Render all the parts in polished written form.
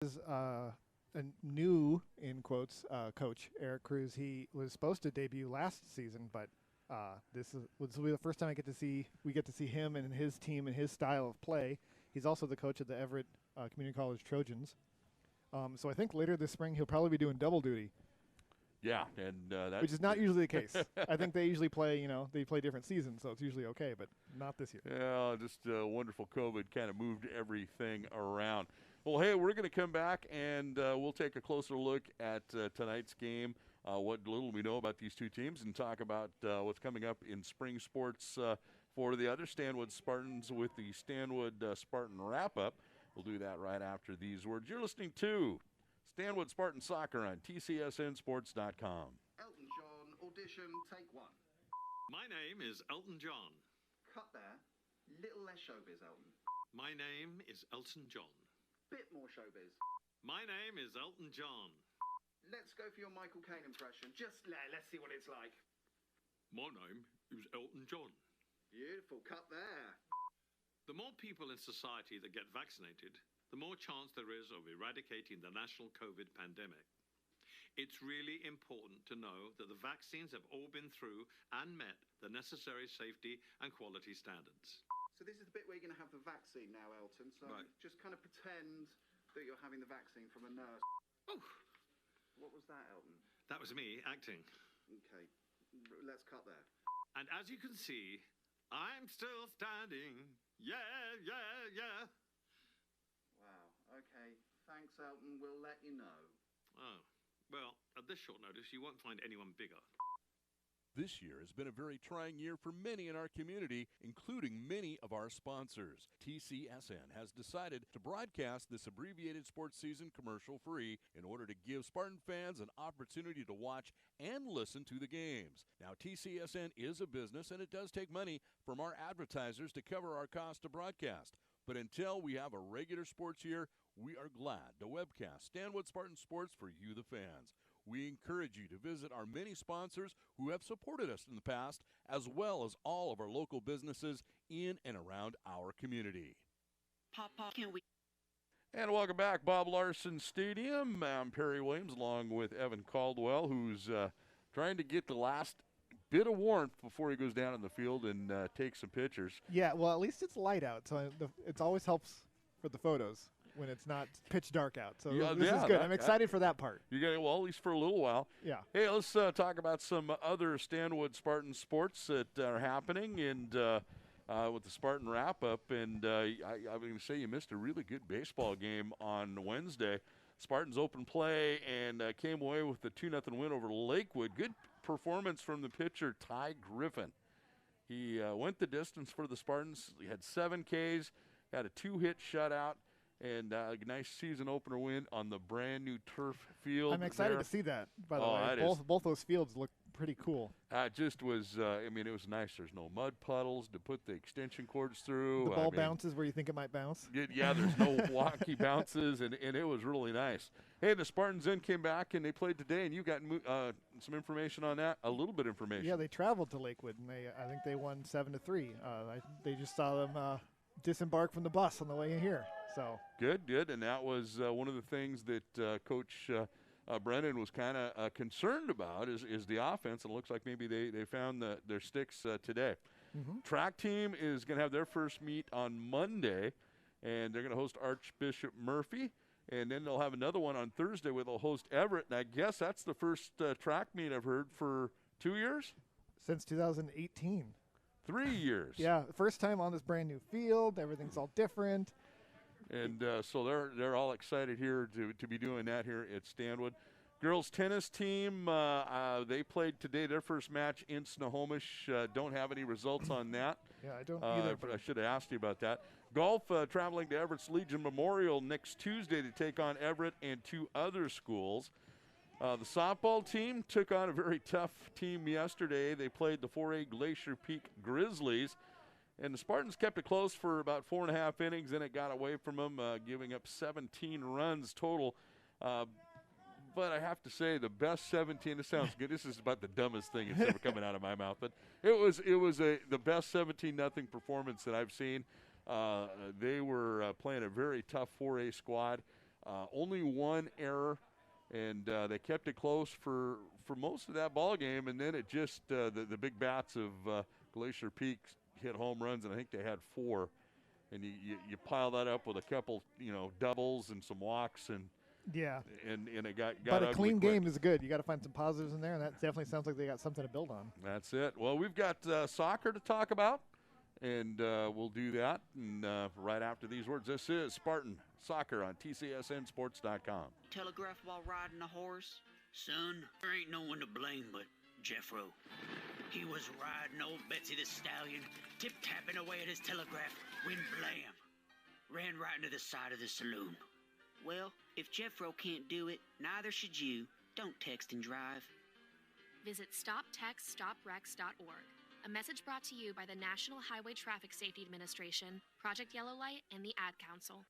is a new, in quotes, coach, Eric Cruz. He was supposed to debut last season, but this will be the first time we get to see him and his team and his style of play. He's also the coach of the Everett Community College Trojans. So I think later this spring he'll probably be doing double duty. Yeah, and which is not usually the case. I think they usually play, they play different seasons, so it's usually okay, but not this year. Yeah, just wonderful COVID kind of moved everything around. Well, hey, we're going to come back and we'll take a closer look at tonight's game, what little we know about these two teams, and talk about what's coming up in spring sports for the other Stanwood Spartans with the Stanwood Spartan Wrap-Up. We'll do that right after these words. You're listening to Stanwood Spartan Soccer on TCSNSports.com. Elton John, audition, take one. My name is Elton John. Cut there. Little less showbiz, Elton. My name is Elton John. Bit more showbiz. My name is Elton John. Let's go for your Michael Caine impression. Just let's see what it's like. My name is Elton John. Beautiful. Cut there. The more people in society that get vaccinated, the more chance there is of eradicating the national COVID pandemic. It's really important to know that the vaccines have all been through and met the necessary safety and quality standards. So this is the bit where you're going to have the vaccine now, Elton. So right. Just kind of pretend that you're having the vaccine from a nurse. Oh. What was that, Elton? That was me acting. Okay, let's cut there. And as you can see, I'm still standing. Yeah, yeah, yeah. Wow, okay. Thanks, Elton. We'll let you know. Oh, well, at this short notice, you won't find anyone bigger. This year has been a very trying year for many in our community, including many of our sponsors. TCSN has decided to broadcast this abbreviated sports season commercial-free in order to give Spartan fans an opportunity to watch and listen to the games. Now, TCSN is a business, and it does take money from our advertisers to cover our cost to broadcast. But until we have a regular sports year, we are glad to webcast Stanwood Spartan Sports for you, the fans. We encourage you to visit our many sponsors who have supported us in the past, as well as all of our local businesses in and around our community. Papa, can we? And welcome back, Bob Larson Stadium. I'm Perry Williams along with Evan Caldwell, who's trying to get the last bit of warmth before he goes down in the field and takes some pictures. Yeah, well, at least it's light out, so it always helps for the photos when it's not pitch dark out. So this is good. I'm excited for that part. You got well, at least for a little while. Yeah. Hey, let's talk about some other Stanwood Spartan sports that are happening, and with the Spartan wrap-up. And I was going to say you missed a really good baseball game on Wednesday. Spartans open play and came away with the 2-0 win over Lakewood. Good performance from the pitcher, Ty Griffin. He went the distance for the Spartans. He had 7 Ks, had a 2-hit shutout, and a nice season opener win on the brand new turf field. I'm excited to see that, by the way. Both those fields look pretty cool. It just was, it was nice. There's no mud puddles to put the extension cords through. The ball bounces where you think it might bounce. Yeah, there's no wonky bounces, and it was really nice. Hey, the Spartans then came back, and they played today, and you got some information on that, a little bit of information. Yeah, they traveled to Lakewood, and I think they won 7-3. They just saw them disembark from the bus on the way in here. So good, and that was one of the things that Coach Brennan was kind of concerned about is the offense, and it looks like maybe they found their sticks today. Mm-hmm. Track team is going to have their first meet on Monday, and they're going to host Archbishop Murphy, and then they'll have another one on Thursday where they'll host Everett, and I guess that's the first track meet I've heard for 2 years? Since 2018. 3 years. Yeah, first time on this brand new field. Everything's all different. And so they're all excited here to be doing that here at Stanwood. Girls tennis team, they played today their first match in Snohomish. Don't have any results on that. Yeah, I don't either. But I should have asked you about that. Golf traveling to Everett's Legion Memorial next Tuesday to take on Everett and 2 other schools. The softball team took on a very tough team yesterday. They played the 4A Glacier Peak Grizzlies. And the Spartans kept it close for about 4.5 innings, then it got away from them, giving up 17 runs total. But I have to say, the best 17, this sounds good. This is about the dumbest thing that's ever coming out of my mouth. But it was the best 17-0 performance that I've seen. They were playing a very tough 4A squad. only one error, and they kept it close for most of that ball game, and then it just the big bats of Glacier Peak hit home runs, and I think they had 4. And you pile that up with a couple, doubles and some walks, and it got But a ugly clean quick. game is good. You got to find some positives in there, and that definitely sounds like they got something to build on. That's it. Well, we've got soccer to talk about, and we'll do that. And right after these words, this is Spartan Soccer on TCSNSports.com. Telegraph while riding a horse? Son, there ain't no one to blame but Jeffro. He was riding old Betsy the Stallion, tip-tapping away at his telegraph, when blam, ran right into the side of the saloon. Well, if Jeffro can't do it, neither should you. Don't text and drive. Visit StopTextStopWrecks.org. A message brought to you by the National Highway Traffic Safety Administration, Project Yellow Light, and the Ad Council.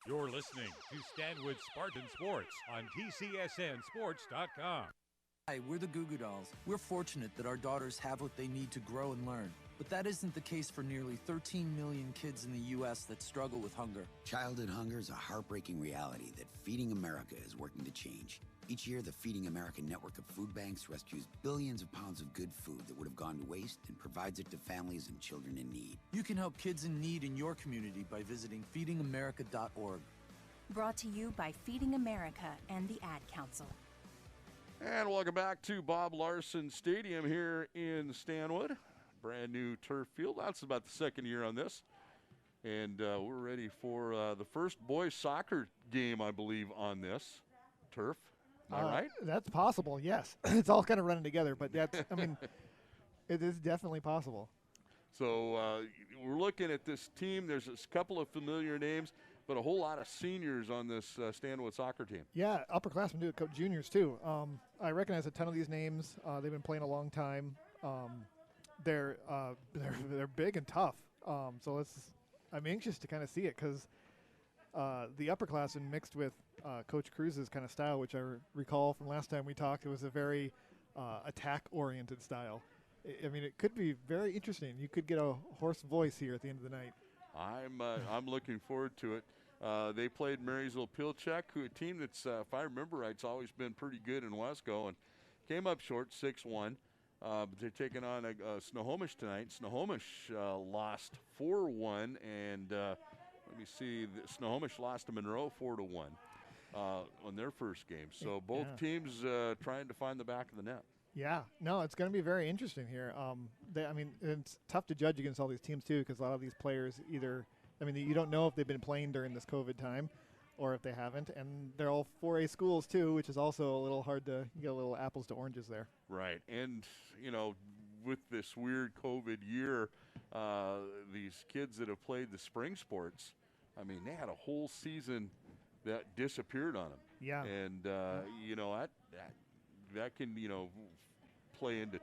You're listening to Stanwood Spartan Sports on TCSNSports.com. Hi, we're the Goo Goo Dolls. We're fortunate that our daughters have what they need to grow and learn. But that isn't the case for nearly 13 million kids in the U.S. that struggle with hunger. Childhood hunger is a heartbreaking reality that Feeding America is working to change. Each year, the Feeding America network of food banks rescues billions of pounds of good food that would have gone to waste and provides it to families and children in need. You can help kids in need in your community by visiting feedingamerica.org. Brought to you by Feeding America and the Ad Council. And welcome back to Bob Larson Stadium here in Stanwood. Brand new turf field. That's about the second year on this. And we're ready for the first boys soccer game, I believe, on this turf. Am I right? That's possible, yes. It's all kind of running together, but that's, I mean, it is definitely possible. So we're looking at this team. There's a couple of familiar names, but a whole lot of seniors on this Stanwood soccer team. Yeah, upperclassmen do it, juniors too. I recognize a ton of these names. They've been playing a long time. They're big and tough. So I'm anxious to kind of see it because the upperclassmen mixed with Coach Cruz's kind of style, which I recall from last time we talked, it was a very attack-oriented style. I mean, it could be very interesting. You could get a hoarse voice here at the end of the night. I'm looking forward to it. They played Marysville Pilchuck, a team that's, if I remember right, it's always been pretty good in Wesco, and came up short 6-1. But they're taking on Snohomish tonight. Snohomish lost 4-1, and let me see, Snohomish lost to Monroe 4-1 on their first game. So both teams trying to find the back of the net. Yeah, no, it's going to be very interesting here. I mean, it's tough to judge against all these teams too, because a lot of these players you don't know if they've been playing during this COVID time or if they haven't, and they're all 4A schools too, which is also a little hard to get a little apples to oranges there. Right, and with this weird COVID year, these kids that have played the spring sports, I mean, they had a whole season that disappeared on them. Yeah, and that can play into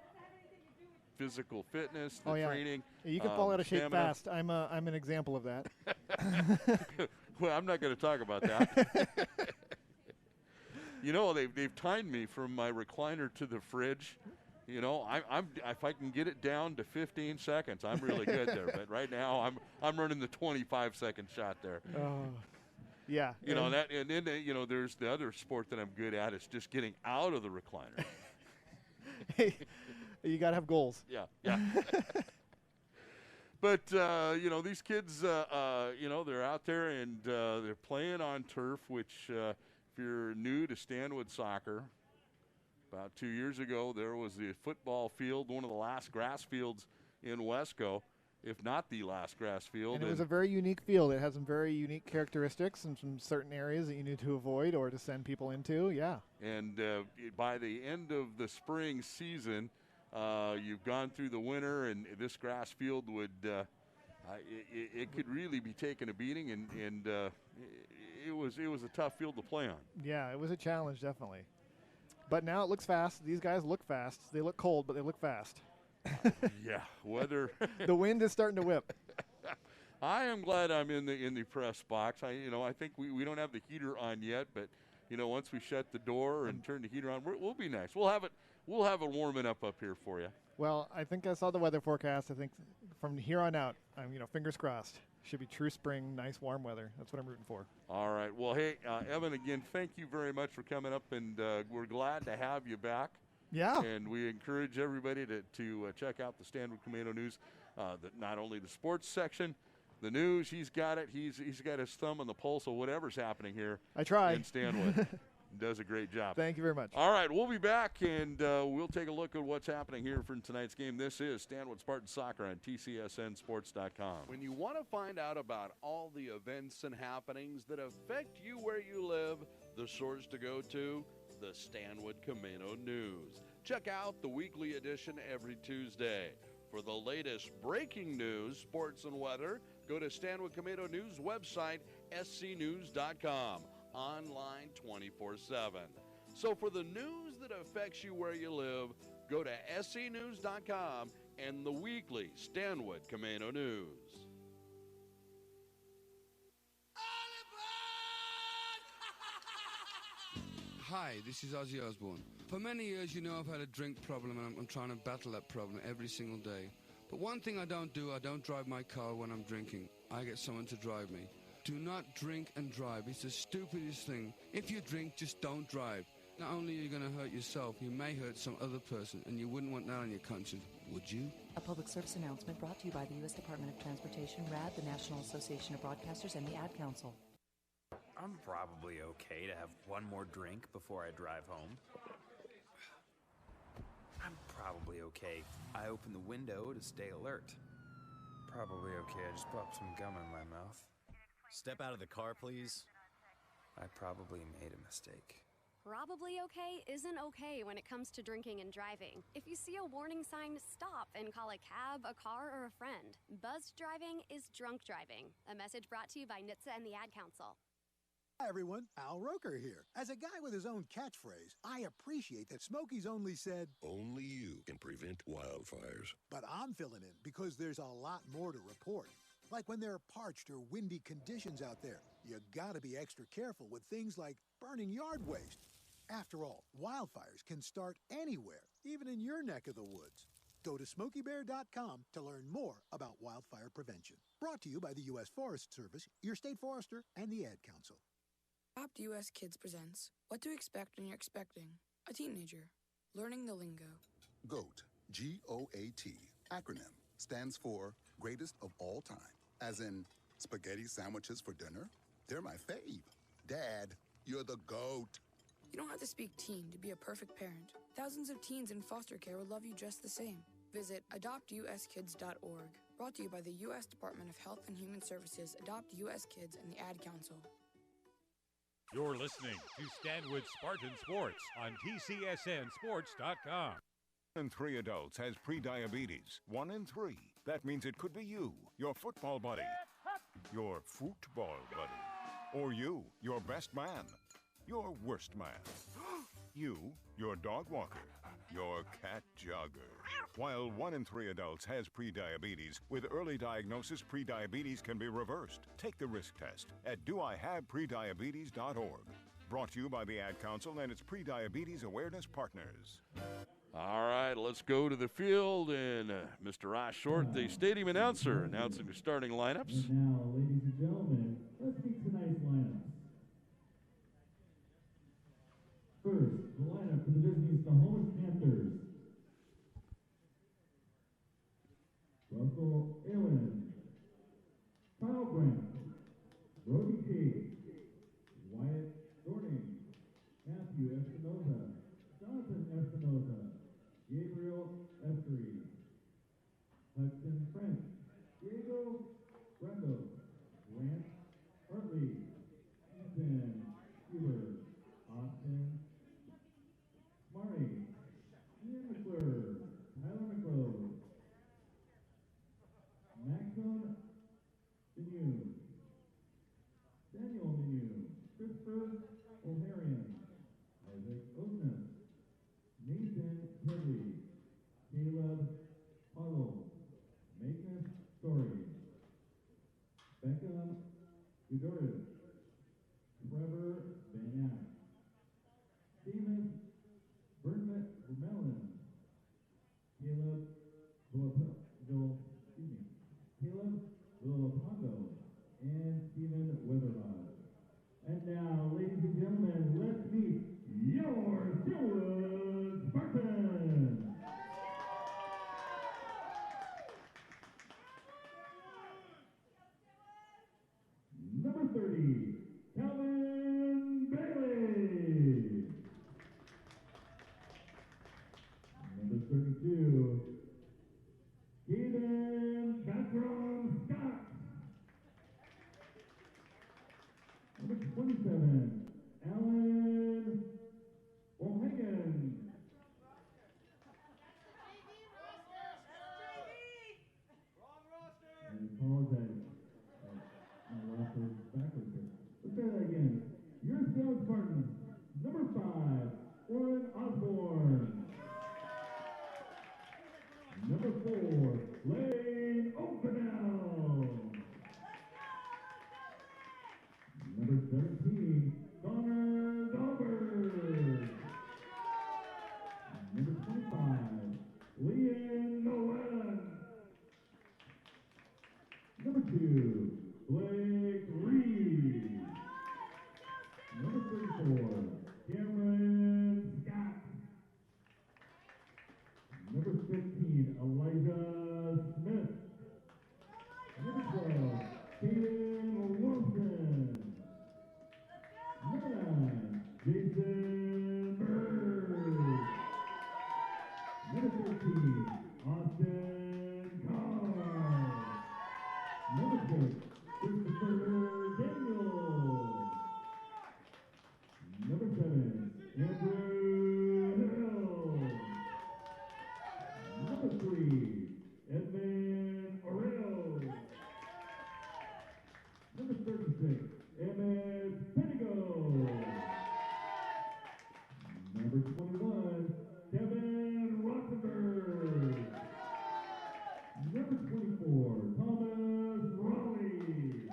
physical fitness, the training. You can fall out of shape fast. I'm an example of that. Well, I'm not going to talk about that. They've timed me from my recliner to the fridge. I'm if I can get it down to 15 seconds, I'm really good there. But right now, I'm running the 25-second shot there. Yeah. And then there's the other sport that I'm good at. It's just getting out of the recliner. Hey, you got to have goals. Yeah. But, these kids, they're out there and they're playing on turf, which if you're new to Stanwood soccer, about 2 years ago, there was the football field, one of the last grass fields in Wesco, if not the last grass field. And it was a very unique field. It has some very unique characteristics and some certain areas that you need to avoid or to send people into, yeah. And by the end of the spring season, you've gone through the winter, and this grass field would it could really be taking a beating, and it was a tough field to play on. Yeah, it was a challenge, definitely. But now it looks fast. These guys look fast. They look cold, but they look fast. Yeah, weather. The wind is starting to whip. I am glad I'm in the press box. I think we don't have the heater on yet, but once we shut the door and turn the heater on, we'll be nice. We'll have it warming up here for you. Well, I think I saw the weather forecast. I think from here on out, I'm fingers crossed. Should be true spring, nice warm weather. That's what I'm rooting for. All right. Well, hey, Evan, again, thank you very much for coming up, and we're glad to have you back. Yeah. And we encourage everybody to check out the Stanwood Commando News, not only the sports section, the news. He's got it. He's got his thumb on the pulse of whatever's happening here. I try. In Stanwood. Does a great job. Thank you very much. All right, we'll be back, and we'll take a look at what's happening here for tonight's game. This is Stanwood Spartan Soccer on TCSNSports.com. When you want to find out about all the events and happenings that affect you where you live, the source to go to, the Stanwood Commando News. Check out the weekly edition every Tuesday. For the latest breaking news, sports, and weather, go to Stanwood Commando News website, scnews.com. Online 24/7. So for the news that affects you where you live, go to scnews.com and the weekly Stanwood Commando News. Hi, this is Ozzy Osbourne. For many years, you know I've had a drink problem, and I'm trying to battle that problem every single day. But one thing I don't drive my car when I'm drinking. I get someone to drive me. Do not drink and drive. It's the stupidest thing. If you drink, just don't drive. Not only are you going to hurt yourself, you may hurt some other person, and you wouldn't want that on your conscience, would you? A public service announcement brought to you by the U.S. Department of Transportation, RAD, the National Association of Broadcasters, and the Ad Council. I'm probably okay to have one more drink before I drive home. I'm probably okay. I open the window to stay alert. Probably okay. I just popped some gum in my mouth. Step out of the car, please. I probably made a mistake. Probably okay isn't okay when it comes to drinking and driving. If you see a warning sign, stop and call a cab, a car, or a friend. Buzzed driving is drunk driving. A message brought to you by NHTSA and the Ad Council. Hi everyone, Al Roker here. As a guy with his own catchphrase, I appreciate that Smokey's only said, "Only you can prevent wildfires." But I'm filling in because there's a lot more to report. Like when there are parched or windy conditions out there, you gotta be extra careful with things like burning yard waste. After all, wildfires can start anywhere, even in your neck of the woods. Go to SmokeyBear.com to learn more about wildfire prevention. Brought to you by the U.S. Forest Service, your state forester, and the Ad Council. Adopt US Kids presents What to Expect When You're Expecting a Teenager. Learning the lingo. GOAT, G-O-A-T, acronym, stands for Greatest of All Time. As in, spaghetti sandwiches for dinner? They're my fave. Dad, you're the GOAT. You don't have to speak teen to be a perfect parent. Thousands of teens in foster care will love you just the same. Visit adoptuskids.org. Brought to you by the U.S. Department of Health and Human Services, Adopt U.S. Kids, and the Ad Council. You're listening to Stanwood Spartan Sports on TCSNSports.com. 1 in 3 adults has prediabetes. 1 in 3. That means it could be you, your football buddy, your football buddy, or you, your best man, your worst man, you, your dog walker, your cat jogger. While 1 in 3 adults has prediabetes, with early diagnosis, prediabetes can be reversed. Take the risk test at doihaveprediabetes.org. Brought to you by the Ad Council and its prediabetes awareness partners. All right, let's go to the field, and Mr. Ross Short, the stadium announcer, announcing the starting lineups. And now, ladies and gentlemen, let's meet tonight's lineups. First, the lineup for the visiting Snohomish Panthers. Russell Allen, Kyle Grant, Brody Cage, Wyatt Dorning, Matthew Espinoza, Jonathan Espinoza, Gabriel Essery, Hudson French, Diego Brendo, Lance Hartley, Ethan Huber, Austin Smarty, Ian McClure, Tyler McClure, Maxon Menu, Daniel Menu, Christopher O'Harian, Isaac Osnes, Nathan Headley, Caleb Huddle, Magnus Story. Cameron Scott. Number 15, Elijah Smith. Number 12, Kaden Wilson. Number 9, Jason Bird. Number 13, Austin Carr. Number 6, Christopher Daniel. Number 7, Andrew Hill. Number 3, Edmund Oreo. Number 36, Emmett Penigo. Number 21, Kevin Rothenberg. Number 24, Thomas Raleigh.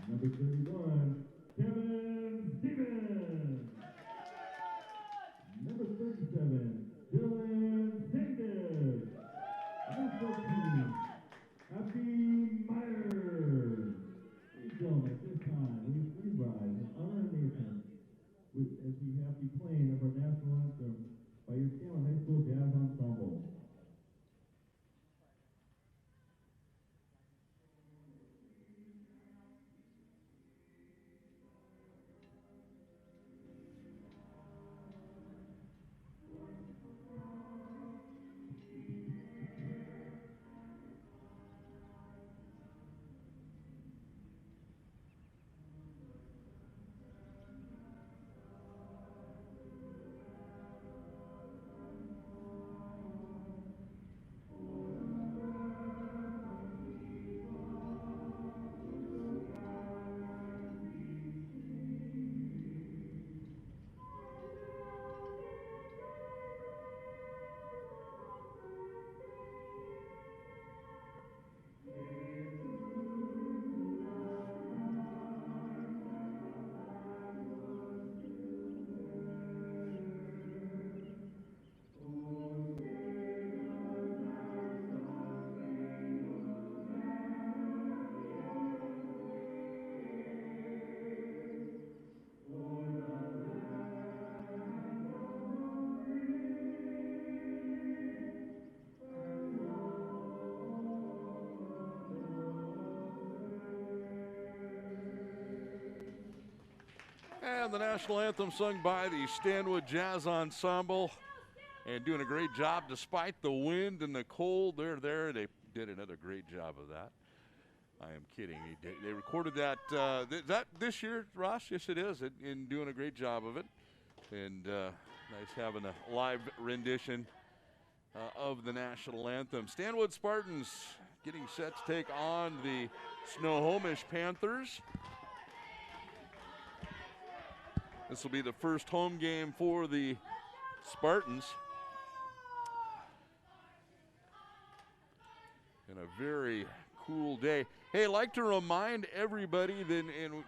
Number 31, Kevin Stevens. Number 37, Dylan Sanders. Number 14, Happy Meyer. Ladies and gentlemen, at this time, we rise in honor and nation as we have the playing of our national anthem by your Stanwood High School Jazz Ensemble. And the national anthem sung by the Stanwood Jazz Ensemble. And doing a great job despite the wind and the cold. They're there. They did another great job of that. I am kidding. They recorded that this year, Ross? Yes, it is. In doing a great job of it. And nice having a live rendition of the national anthem. Stanwood Spartans getting set to take on the Snohomish Panthers. This will be the first home game for the Spartans. And a very cool day. Hey, I'd like to remind everybody that, and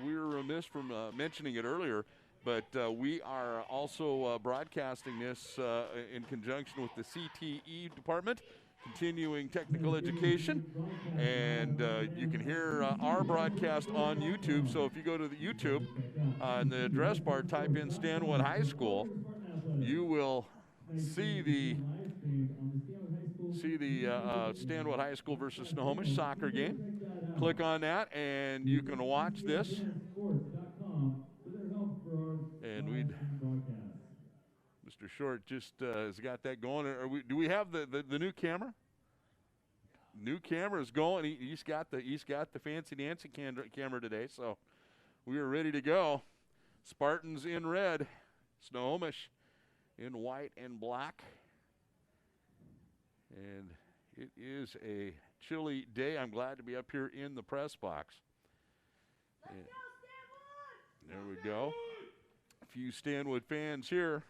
we're remiss from mentioning it earlier, but we are also broadcasting this in conjunction with the CTE department, Continuing Technical Education, and you can hear our broadcast on YouTube. So if you go to the YouTube, in the address bar, type in Stanwood High School, you will see the Stanwood High School versus Snohomish soccer game. Click on that, and you can watch this. And Mr. Short just has got that going. Do we have the new camera? New camera is going. He's got the fancy Nancy camera today, so we are ready to go. Spartans in red, Snohomish in white and black. And it is a chilly day. I'm glad to be up here in the press box. Let's go, Stanwood! There we go. A few Stanwood fans here.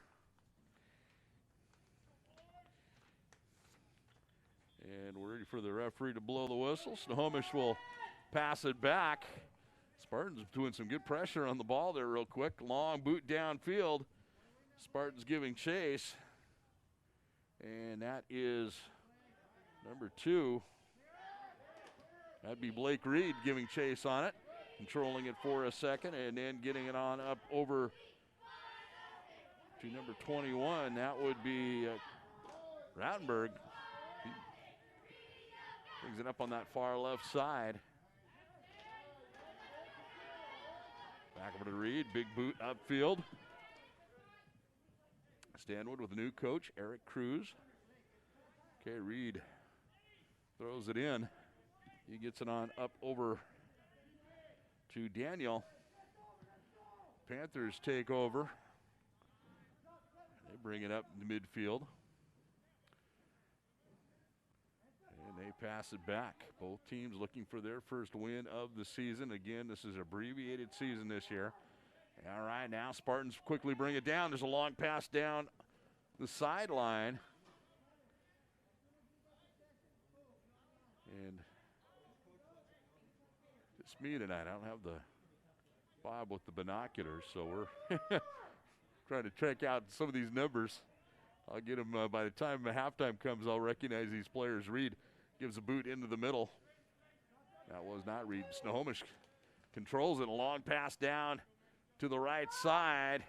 And we're ready for the referee to blow the whistle. Snohomish will pass it back. Spartans doing some good pressure on the ball there real quick. Long boot downfield. Spartans giving chase. And that is number 2. That'd be Blake Reed giving chase on it. controlling it for a second and then getting it on up over to number 21. That would be Routenberg. He brings it up on that far left side. Back over to Reed, big boot upfield. Stanwood with a new coach, Eric Cruz. Okay, Reed throws it in. He gets it on up over to Daniel. Panthers take over. They bring it up in the midfield. And they pass it back. Both teams looking for their first win of the season. Again, this is an abbreviated season this year. All right, now Spartans quickly bring it down. There's a long pass down the sideline. And it's me tonight. I don't have the Bob with the binoculars, so we're trying to check out some of these numbers. I'll get them by the time halftime comes. I'll recognize these players. Reed gives a boot into the middle. That was not Reed. Snohomish controls it. A long pass down to the right side.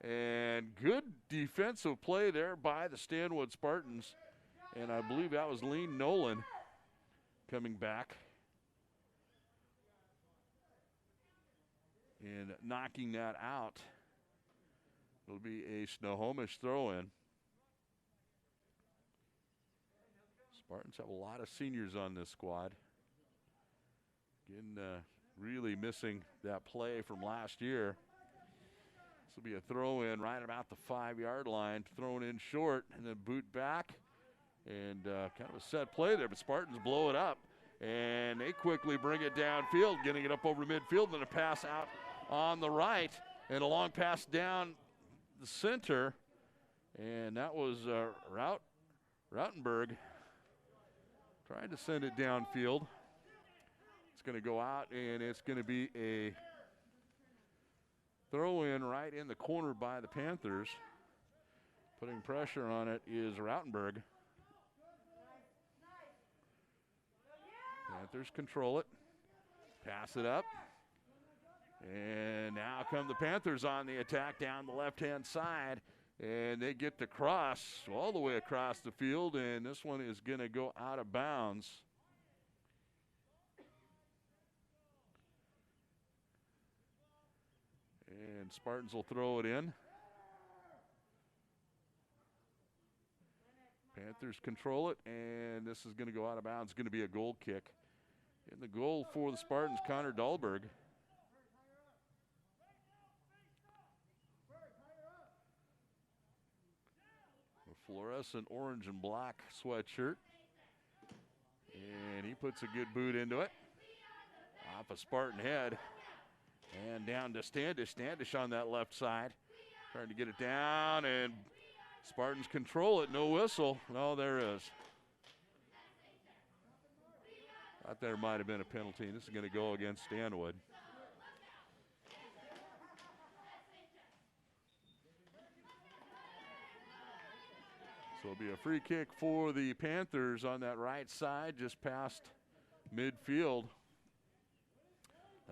And good defensive play there by the Stanwood Spartans. And I believe that was Lean Nolan coming back and knocking that out. It'll be a Snohomish throw-in. Spartans have a lot of seniors on this squad. Again, really missing that play from last year. This will be a throw-in right about the 5-yard line, thrown in short, and then boot back. And kind of a set play there, but Spartans blow it up. And they quickly bring it downfield, getting it up over midfield, and then a pass out on the right. And a long pass down the center. And that was Routenberg trying to send it downfield. It's going to go out, and it's going to be a throw-in right in the corner by the Panthers. Putting pressure on it is Routenberg. Panthers control it. Pass it up. And now come the Panthers on the attack down the left-hand side. And they get the cross all the way across the field. And this one is going to go out of bounds. And Spartans will throw it in. Panthers control it, and this is going to go out of bounds. It's going to be a goal kick. And the goal for the Spartans, Connor Dahlberg. A fluorescent orange and black sweatshirt. And he puts a good boot into it. Off a Spartan head. And down to Standish. Standish on that left side. Trying to get it down, and Spartans control it. No whistle. No, there is. Thought there might have been a penalty. This is going to go against Stanwood. So it'll be a free kick for the Panthers on that right side, just past midfield.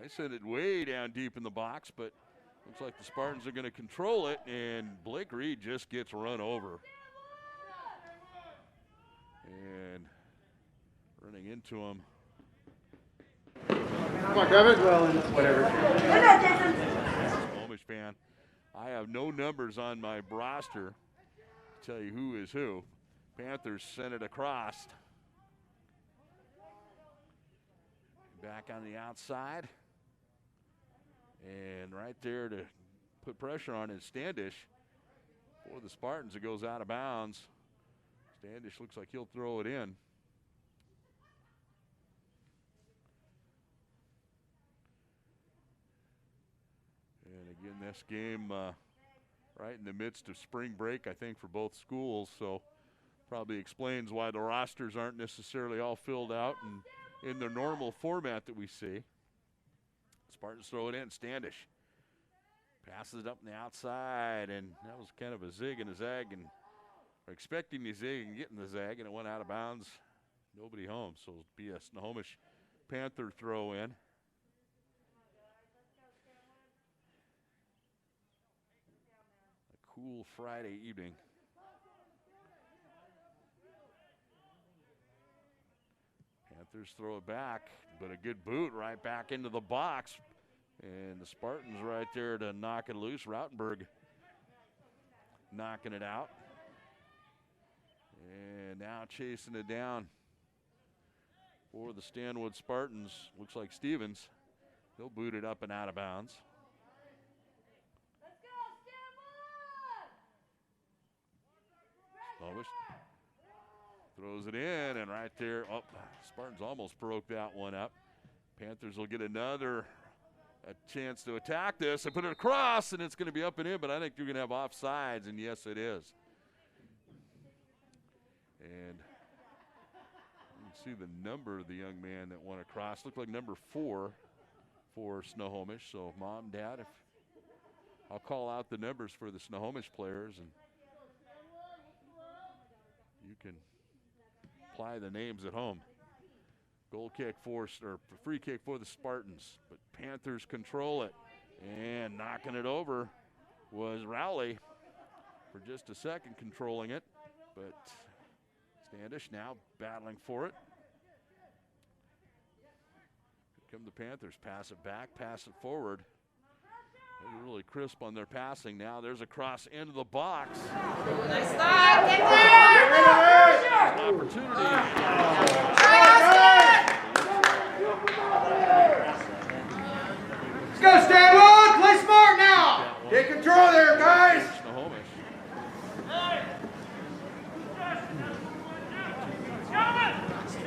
They sent it way down deep in the box, but looks like the Spartans are going to control it, and Blake Reed just gets run over. And running into him. Come on, Kevin. Well, whatever. Snohomish fan. I have no numbers on my roster to tell you who is who. Panthers sent it across. Back on the outside. And right there to put pressure on is Standish. For the Spartans, it goes out of bounds. Standish looks like he'll throw it in. And again, this game right in the midst of spring break, I think, for both schools. So probably explains why the rosters aren't necessarily all filled out and in their normal format that we see. Spartans throw it in. Standish passes it up on the outside, and that was kind of a zig and a zag, and expecting the zig and getting the zag, and it went out of bounds. Nobody home, so it'll be a Snohomish Panther throw in. cool Friday evening. Panthers throw it back, but a good boot right back into the box. And the Spartans right there to knock it loose. Rautenberg knocking it out. And now chasing it down for the Stanwood Spartans. Looks like Stevens. He'll boot it up and out of bounds. Snohomish throws it in, and right there, oh, Spartans almost broke that one up. Panthers will get another chance to attack this and put it across, and it's going to be up and in, but I think you're going to have offsides, and yes, it is. And you can see the number of the young man that went across. Looked like number 4 for Snohomish. So, Mom, Dad, if I'll call out the numbers for the Snohomish players, and you can apply the names at home. Goal kick forced, or free kick for the Spartans, but Panthers control it. And knocking it over was Rowley for just a second, controlling it, but Standish now battling for it. Here come the Panthers. Pass it back, pass it forward. They're really crisp on their passing now. There's a cross into the box. Nice stop. Get there. Opportunity. Let's go, Stanwood. Play smart now. Take control there, guys. Snohomish.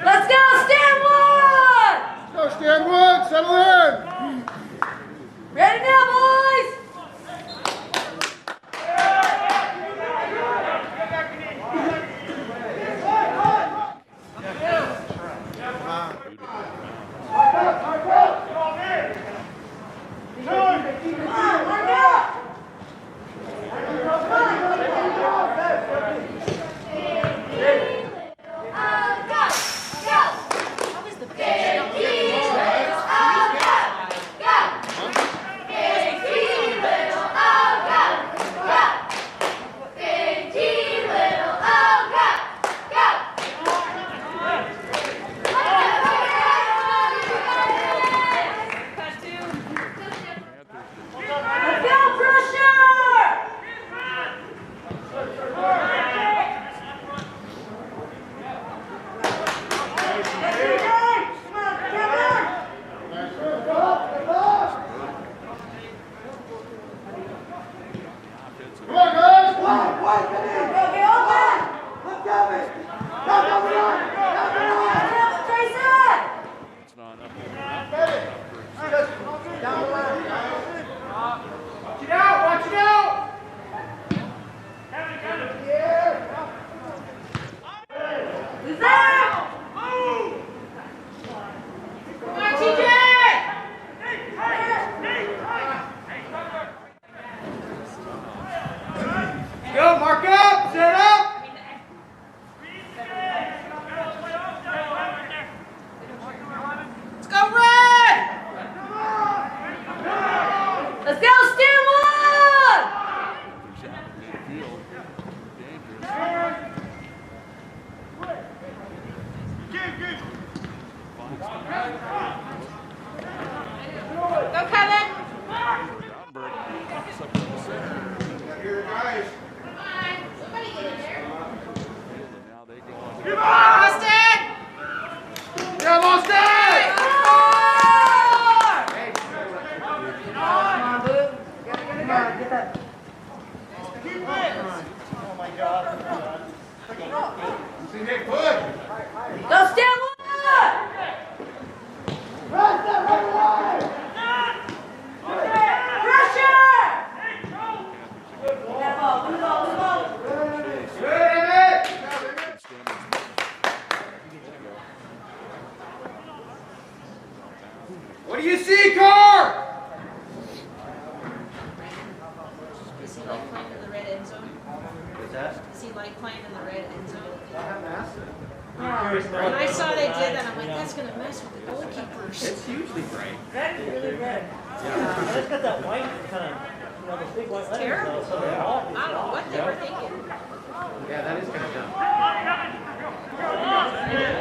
Let's go, Stanwood. Go, Stanwood. Settle in. Ready now, boys. What do you see, Carr? Is he like playing in the red end zone? What's that? Is he like playing in the red end zone? When When I saw they did that, I'm like, that's going to mess with the goalkeepers. It's hugely bright. Red is really red. Yeah. It's got that white kind of It's terrible. I don't know what they were thinking. Yeah, that is kind of dumb.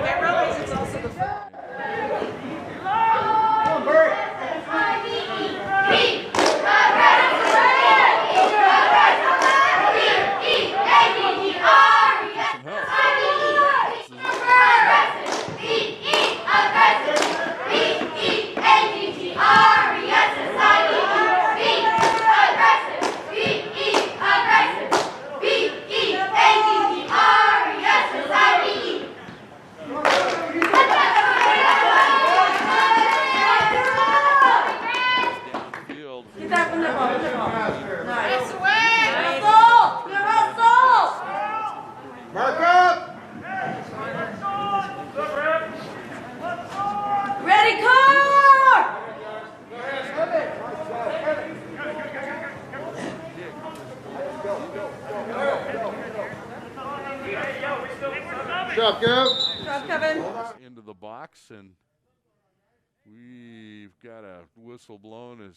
I realize it's also the fault. Come on, Bert. Into the box, and we've got a whistle blown as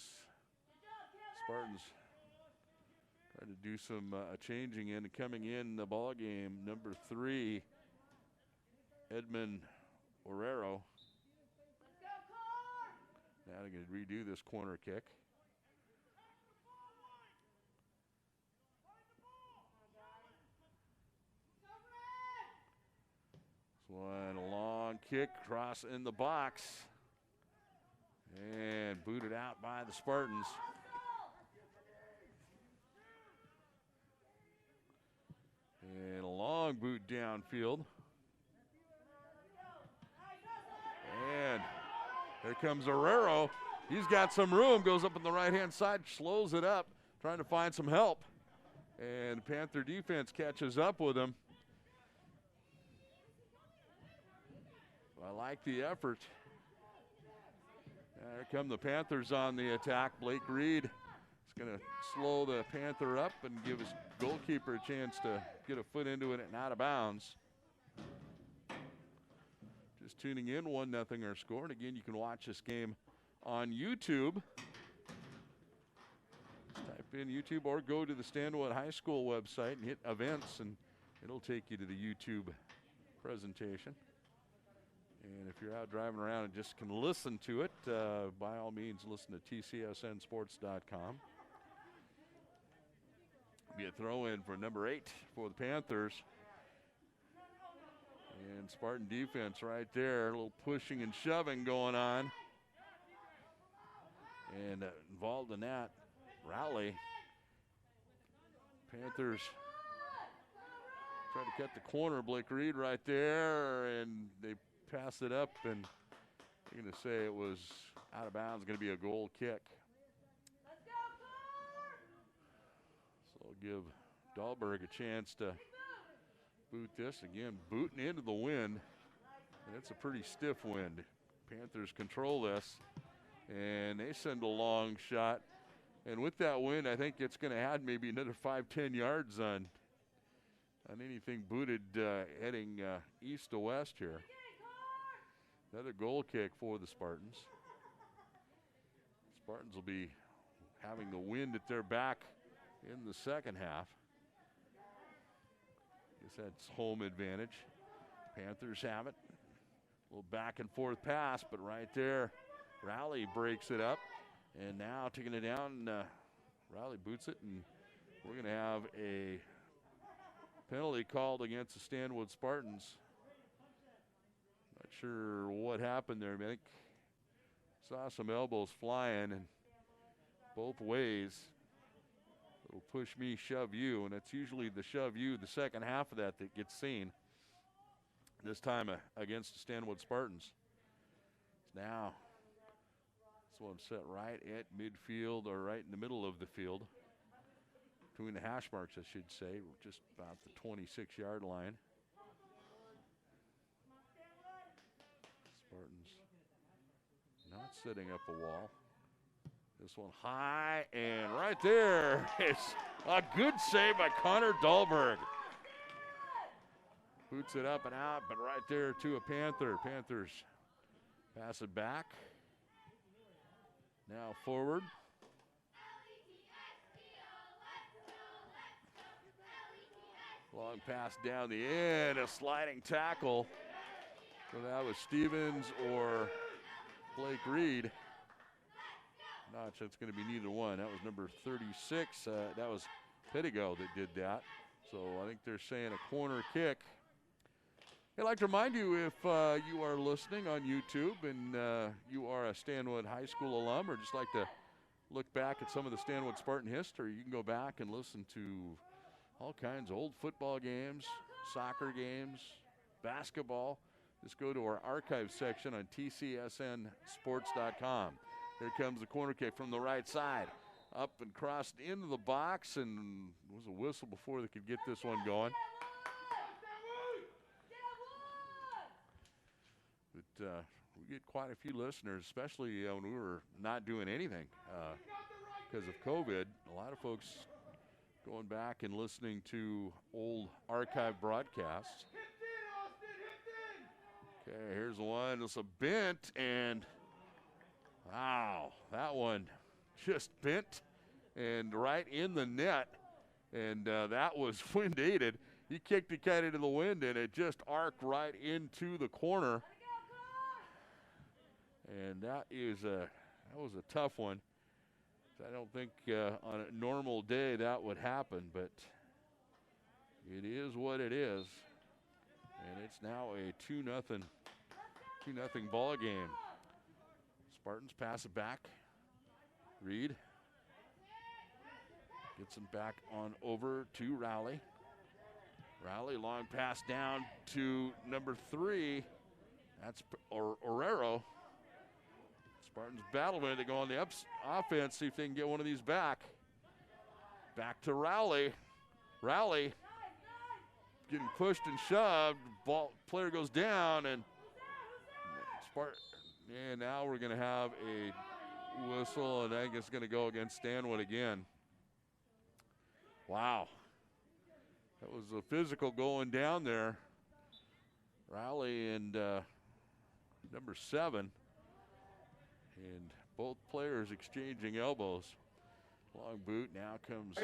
Spartans try to do some changing in. Coming in the ball game, number 3, Edmund Orrero. Now they're going to redo this corner kick. One long kick, cross in the box, and booted out by the Spartans. And a long boot downfield. And there comes Herrero. He's got some room, goes up on the right-hand side, slows it up, trying to find some help. And Panther defense catches up with him. I like the effort. There come the Panthers on the attack. Blake Reed is going to slow the Panther up and give his goalkeeper a chance to get a foot into it and out of bounds. Just tuning in, 1-0 our score. And again, you can watch this game on YouTube. Type in YouTube or go to the Stanwood High School website and hit events, and it'll take you to the YouTube presentation. And if you're out driving around and just can listen to it, by all means, listen to tcsnsports.com. Be a throw in for number 8 for the Panthers. And Spartan defense right there, a little pushing and shoving going on. And involved in that, Rowley. Panthers try to cut the corner. Blake Reed right there, and they pass it up, and I'm going to say it was out of bounds, going to be a goal kick. So I'll give Dahlberg a chance to boot this. Again, booting into the wind, and it's a pretty stiff wind. Panthers control this, and they send a long shot. And with that wind, I think it's going to add maybe another 5-10 yards on anything booted heading east to west here. Another goal kick for the Spartans. Spartans will be having the wind at their back in the second half. Guess that's home advantage. Panthers have it. A little back and forth pass, but right there, Rowley breaks it up. And now taking it down, Rowley boots it, and we're going to have a penalty called against the Stanwood Spartans. Not sure what happened there. I think saw some elbows flying and both ways. It'll push me, shove you, and it's usually the shove you, the second half of that gets seen. This time against the Stanwood Spartans. Now, this one set right at midfield, or right in the middle of the field. Between the hash marks, I should say, just about the 26-yard line. Spartans not setting up a wall. This one high, and right there is a good save by Connor Dahlberg. Boots it up and out, but right there to a Panther. Panthers pass it back. Now forward. Long pass down the end, a sliding tackle. So that was Stevens or Blake Reed. Not sure it's going to be neither one. That was number 36. That was Pittigo that did that. So I think they're saying a corner kick. I'd like to remind you, if you are listening on YouTube and you are a Stanwood High School alum or just like to look back at some of the Stanwood Spartan history, you can go back and listen to all kinds of old football games, soccer games, basketball. Just go to our archive section on tcsnsports.com. Here comes the corner kick from the right side. Up and crossed into the box, and there was a whistle before they could get this one going. But we get quite a few listeners, especially when we were not doing anything because of COVID. A lot of folks going back and listening to old archive broadcasts. Okay, here's one. It's a bent, and wow, that one just bent and right in the net, and that was wind aided. He kicked it kind of into the wind, and it just arced right into the corner. And that was a tough one. I don't think on a normal day that would happen, but it is what it is. And it's now a 2-0 ball game. Spartans pass it back. Reed gets him back on over to Rowley. Rowley, long pass down to number 3. That's Orero. Spartans battle when they go on the offense, see if they can get one of these back. Back to Rowley. Rowley getting pushed and shoved. Player goes down, and now we're going to have a whistle, and I think it's going to go against Stanwood again. Wow. That was a physical going down there. Rowley and number 7. And both players exchanging elbows. Long boot now comes.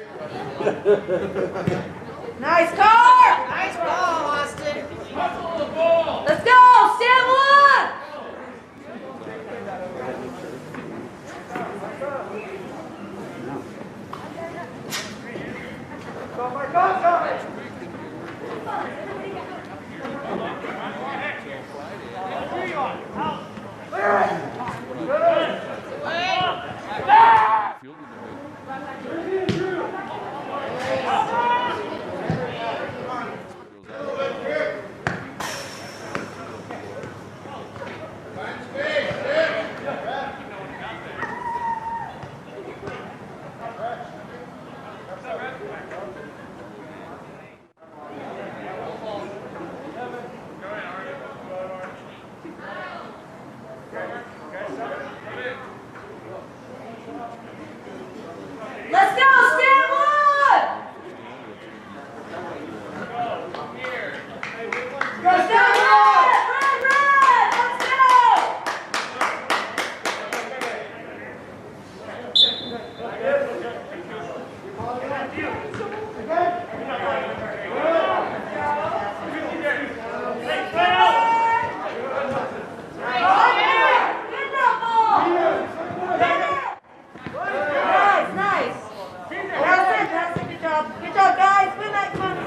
Nice car! Nice ball, Austin. Let's go, Stanwood! Let's go, Stanwood! Go, Stanwood! Red! Let's go! Nice. That's it. Good job. Good job, guys. Win that one.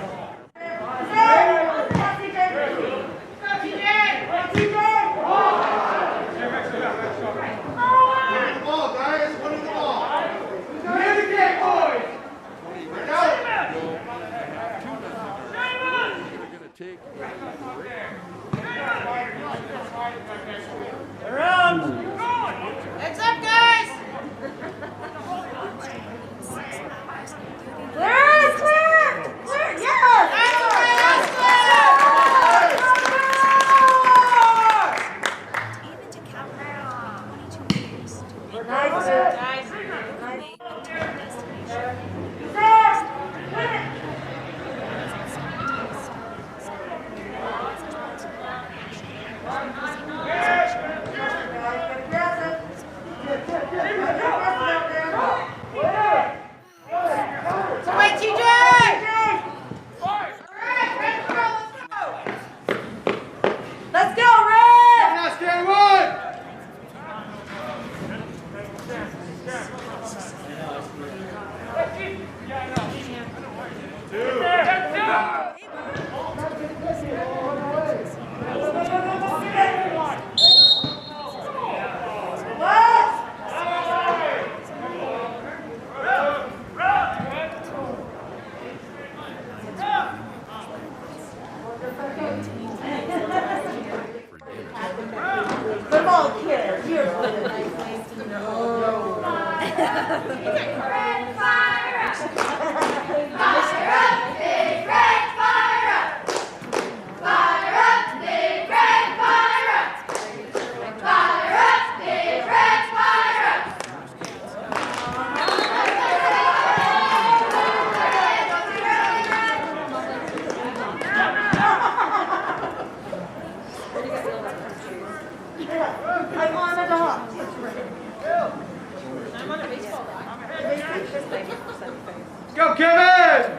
go, Kevin!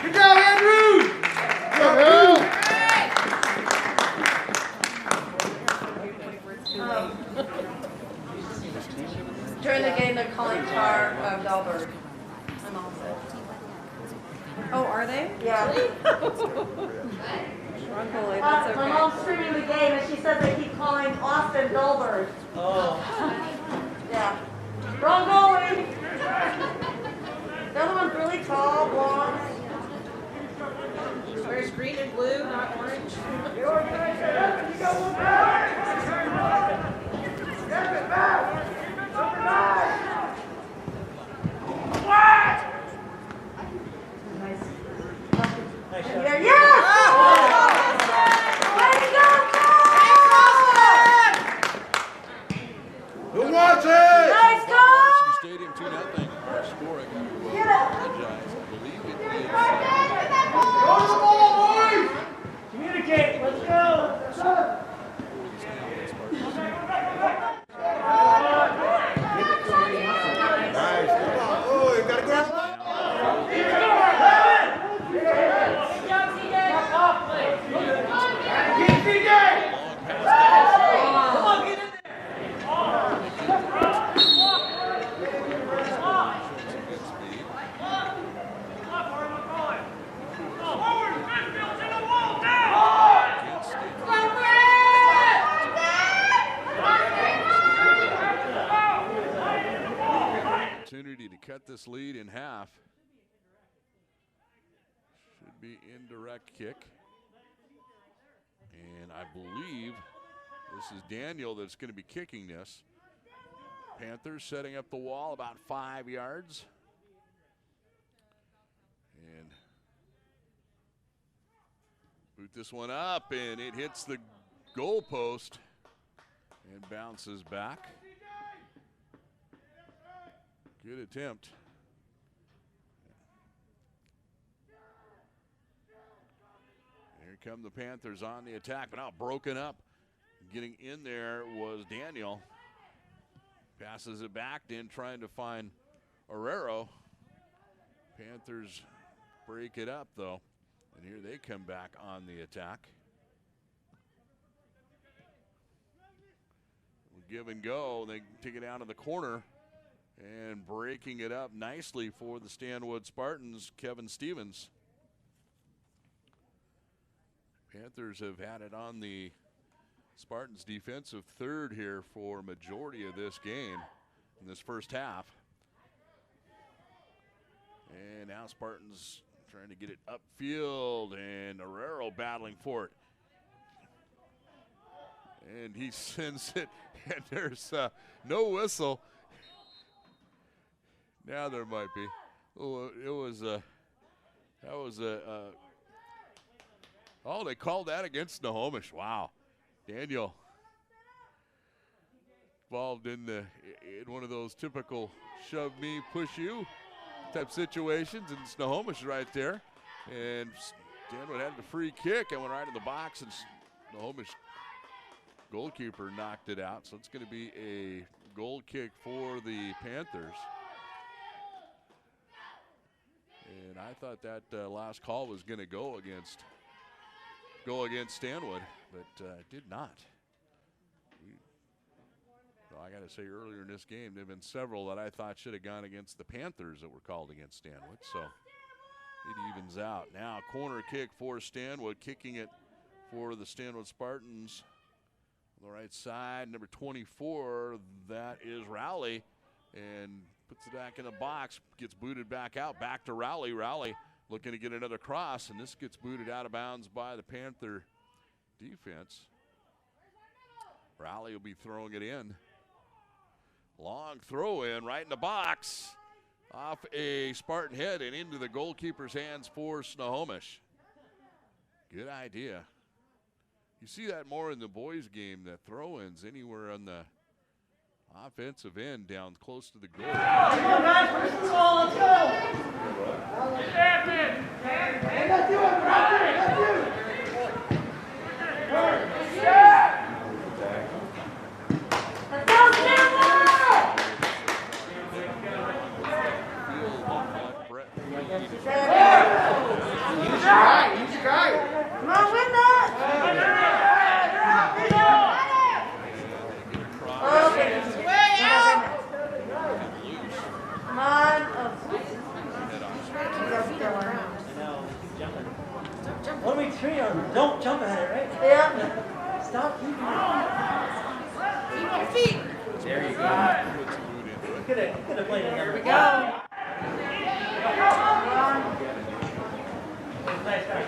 Good job, Andrew! During the game, they're calling Tar Dahlberg. I'm all set. Oh, are they? Yeah. Wrongfully, that's okay. My mom's streaming the game and she says they keep calling Austin Dahlberg. Oh. Yeah. Wrong goalie. The other one's really tall, blonde. Where's green and blue, not orange? The organization, you got one back! Get it back! Number 9! What? Nice. Nice shot. There, yes! Way to go, Who wants it? nice goal! Stadium 2-0. Our score, I got to Get it. apologize. I believe it is. Go to the ball, boys! Communicate. Let's go. Nice. Oh, you gotta go. Opportunity to cut this lead in half. Should be indirect kick. And I believe this is Daniel that's going to be kicking this. Panthers setting up the wall about 5 yards. And boot this one up, and it hits the goal post and bounces back. Good attempt. Here come the Panthers on the attack, but now broken up. Getting in there was Daniel. Passes it back in, trying to find Herrero. Panthers break it up, though. And here they come back on the attack. Give and go. They take it down to the corner. And breaking it up nicely for the Stanwood Spartans, Kevin Stevens. Panthers have had it on the Spartans' defensive third here for majority of this game in this first half. And now Spartans trying to get it upfield, and Herrero battling for it. And he sends it, and there's no whistle. Now there might be. Oh, it was that was a. Oh, they called that against Snohomish. Wow, Daniel involved in one of those typical shove me, push you type situations, and Snohomish right there, and Stanwood had the free kick and went right in the box, and Snohomish goalkeeper knocked it out. So it's going to be a goal kick for the Panthers. And I thought that last call was going to go against Stanwood, but did not. I got to say, earlier in this game, there have been several that I thought should have gone against the Panthers that were called against Stanwood. So it evens out. Now corner kick for Stanwood, kicking it for the Stanwood Spartans. On the right side, number 24, that is Rowley, and puts it back in the box, gets booted back out, back to Rowley. Rowley looking to get another cross, and this gets booted out of bounds by the Panther defense. Rowley will be throwing it in. Long throw in right in the box, off a Spartan head and into the goalkeeper's hands for Snohomish. Good idea. You see that more in the boys' game, the throw-ins anywhere on the offensive end down close to the goal. Come on, guys, first and goal, let's go! Hey, let's do it, Bradley, let's do it! Let's go, Stanwood! Brett Use your guy. Use your guy. Come on, win that. Okay. Way out. Come on. What do we treat her? Don't jump at it, right? Yeah. Stop keeping it. Keep your feet. There you go. You could have played it. Here we go. Nice back.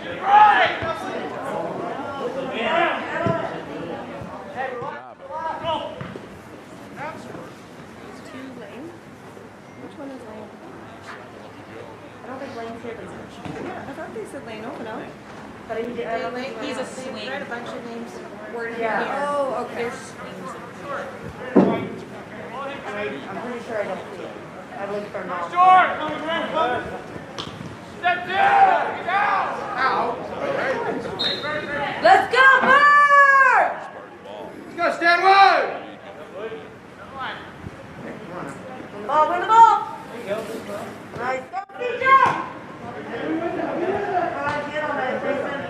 Which one is Lane? I don't think Lane's here, but yeah, I thought they said Lane open up. But he did. He's a swing. Read a bunch of names. Word Yeah. here. Oh, okay. There's swings. I'm pretty sure I don't see it. I looked for non. Step down. Get down. Out. Let's go, Bird! Let's go, Stanwood. Ball, win the ball. Nice. Go, DJ. Come on, get on that, Jason.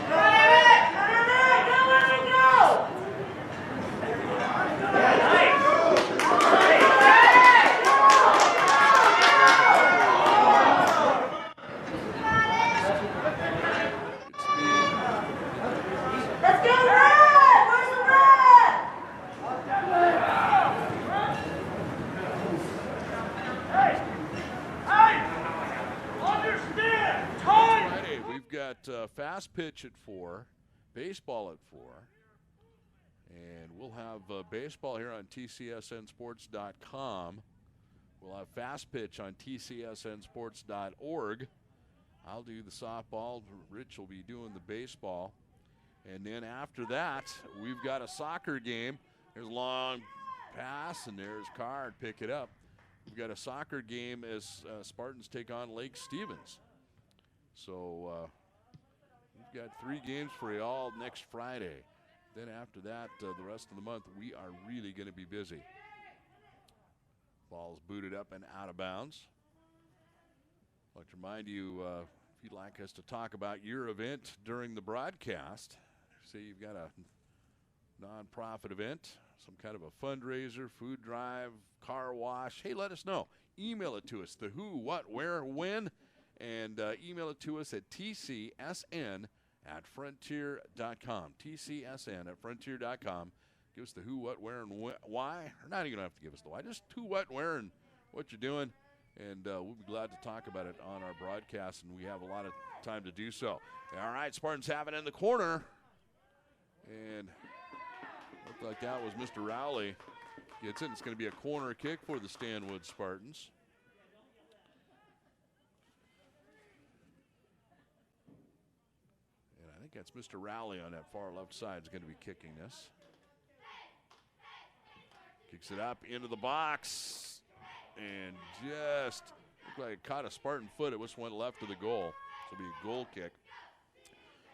Go, Eric. Go, Eric. Go, Eric, go. Let's go, Red! Where's the red? Friday, we've got fast pitch at 4, baseball at 4, and we'll have baseball here on TCSNsports.com. We'll have fast pitch on TCSNsports.org. I'll do the softball. Rich will be doing the baseball. And then after that, we've got a soccer game. There's a long pass, and there's Card. Pick it up. We've got a soccer game as Spartans take on Lake Stevens. So we've got 3 games for you all next Friday. Then after that, the rest of the month, we are really going to be busy. Ball's booted up and out of bounds. I'd like to remind you, if you'd like us to talk about your event during the broadcast, say you've got a nonprofit event, some kind of a fundraiser, food drive, car wash, hey, let us know. Email it to us, the who, what, where, when, and email it to us at tcsn@frontier.com. tcsn@frontier.com. Give us the who, what, where, and why. Or not even have to give us the why. Just who, what, where, and what you're doing. And we'll be glad to talk about it on our broadcast, and we have a lot of time to do so. All right, Spartans have it in the corner. And looked like that was Mr. Rowley. Gets it. It's going to be a corner kick for the Stanwood Spartans. And I think that's Mr. Rowley on that far left side is going to be kicking this. Kicks it up into the box. And just looked like it caught a Spartan foot. It just went left of the goal. So it'll be a goal kick.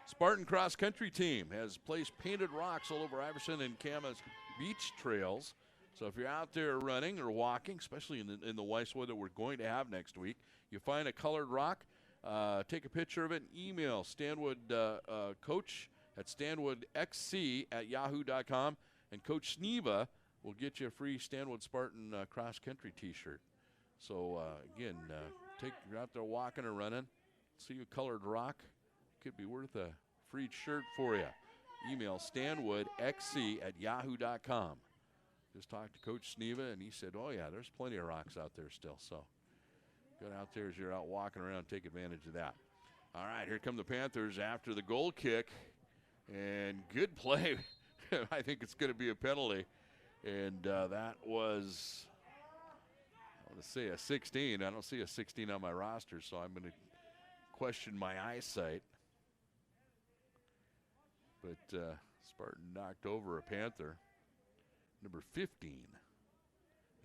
Spartan cross country team has placed painted rocks all over Iverson and Camas beach trails. So if you're out there running or walking, especially in the nice weather we're going to have next week, you find a colored rock, take a picture of it, and email Stanwood coach at stanwoodxc@yahoo.com, and Coach Sneva will get you a free Stanwood Spartan cross country T-shirt. So again, you're out there walking or running, see a colored rock, could be worth a free shirt for you. Email stanwoodxc@yahoo.com. Just talked to Coach Sneva, and he said, oh, yeah, there's plenty of rocks out there still. So get out there as you're out walking around, take advantage of that. All right, here come the Panthers after the goal kick. And good play. I think it's going to be a penalty. And that was, I want to say a 16. I don't see a 16 on my roster, so I'm going to question my eyesight. But Spartan knocked over a Panther. Number 15.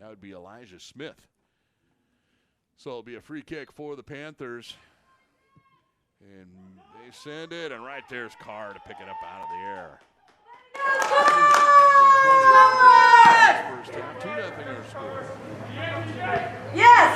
That would be Elijah Smith. So it'll be a free kick for the Panthers. And they send it, and right there's Carr to pick it up out of the air. First half, 2-0 our score. Yes!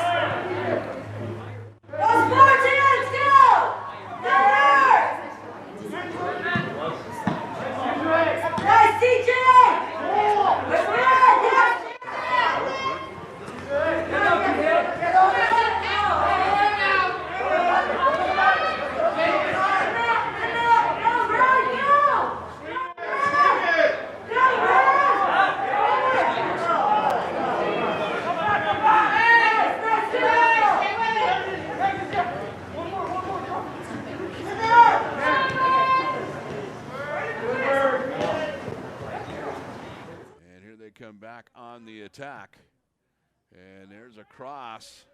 And there's a cross.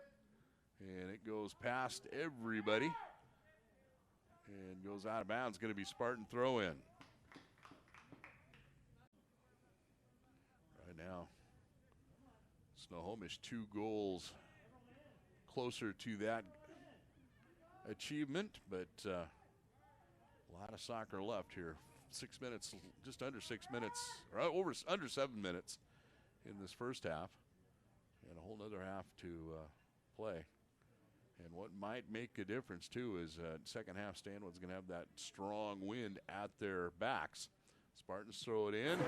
And it goes past everybody. And goes out of bounds. Going to be Spartan throw in. Right now, Snohomish 2 goals closer to that achievement, but a lot of soccer left here. 6 minutes, just under 6 minutes, or under 7 minutes in this first half, and a whole nother half to play. And what might make a difference too is second half, Stanwood's going to have that strong wind at their backs. Spartans throw it in.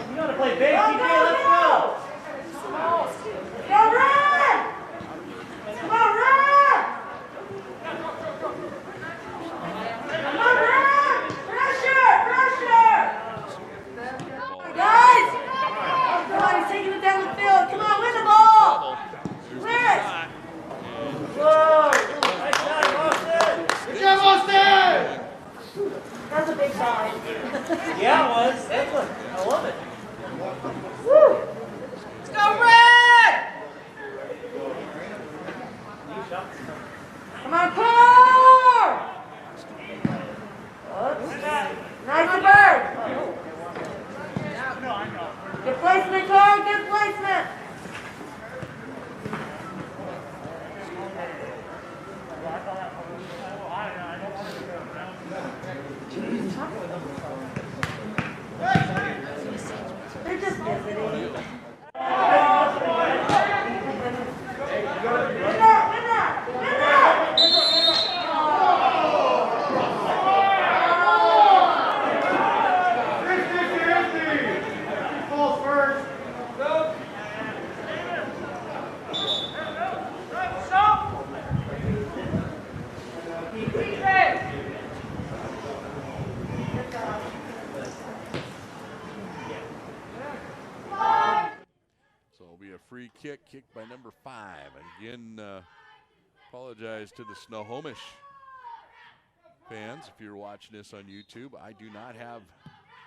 You gotta play big, TJ, let's go! Go run! Come on, run! Come on, run! Pressure! Guys! Come on, he's taking it down the field. Come on, win the ball! Win it! Whoa! Nice shot, Austin! Good job, Austin! That's a big sign. Yeah, it was. Excellent. I love it. Woo! Let's go, Red! Come on, Cole! Nice bird. Good placement, Cole. Good placement. They're just visiting. Free kick, kicked by number 5. Again, apologize to the Snohomish fans if you're watching this on YouTube. I do not have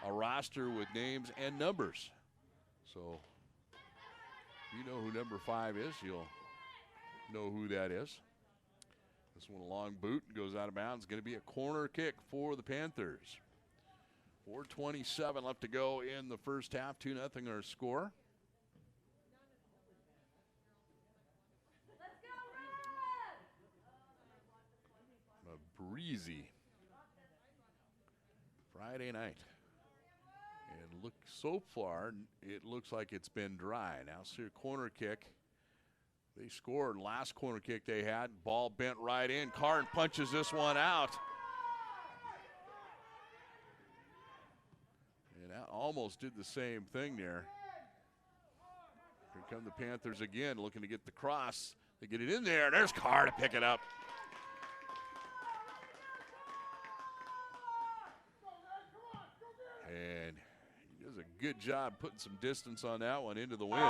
a roster with names and numbers. So you know who number 5 is, you'll know who that is. This one, a long boot, goes out of bounds. Going to be a corner kick for the Panthers. 4:27 left to go in the first half. 2-0 our score. Breezy Friday night, and look, so far it looks like it's been dry. Now see a corner kick. They scored last corner kick they had. Ball bent right in. Karn punches this one out, and that almost did the same thing there. Here come the Panthers again, looking to get the cross. They get it in there. There's Carr to pick it up. And he does a good job putting some distance on that one into the wind.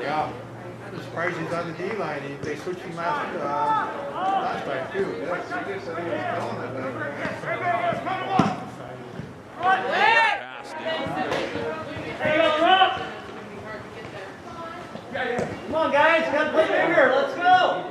Yeah. Surprised he's on the D line. They switched him last time too. Come on, guys, gotta play bigger. Let's go.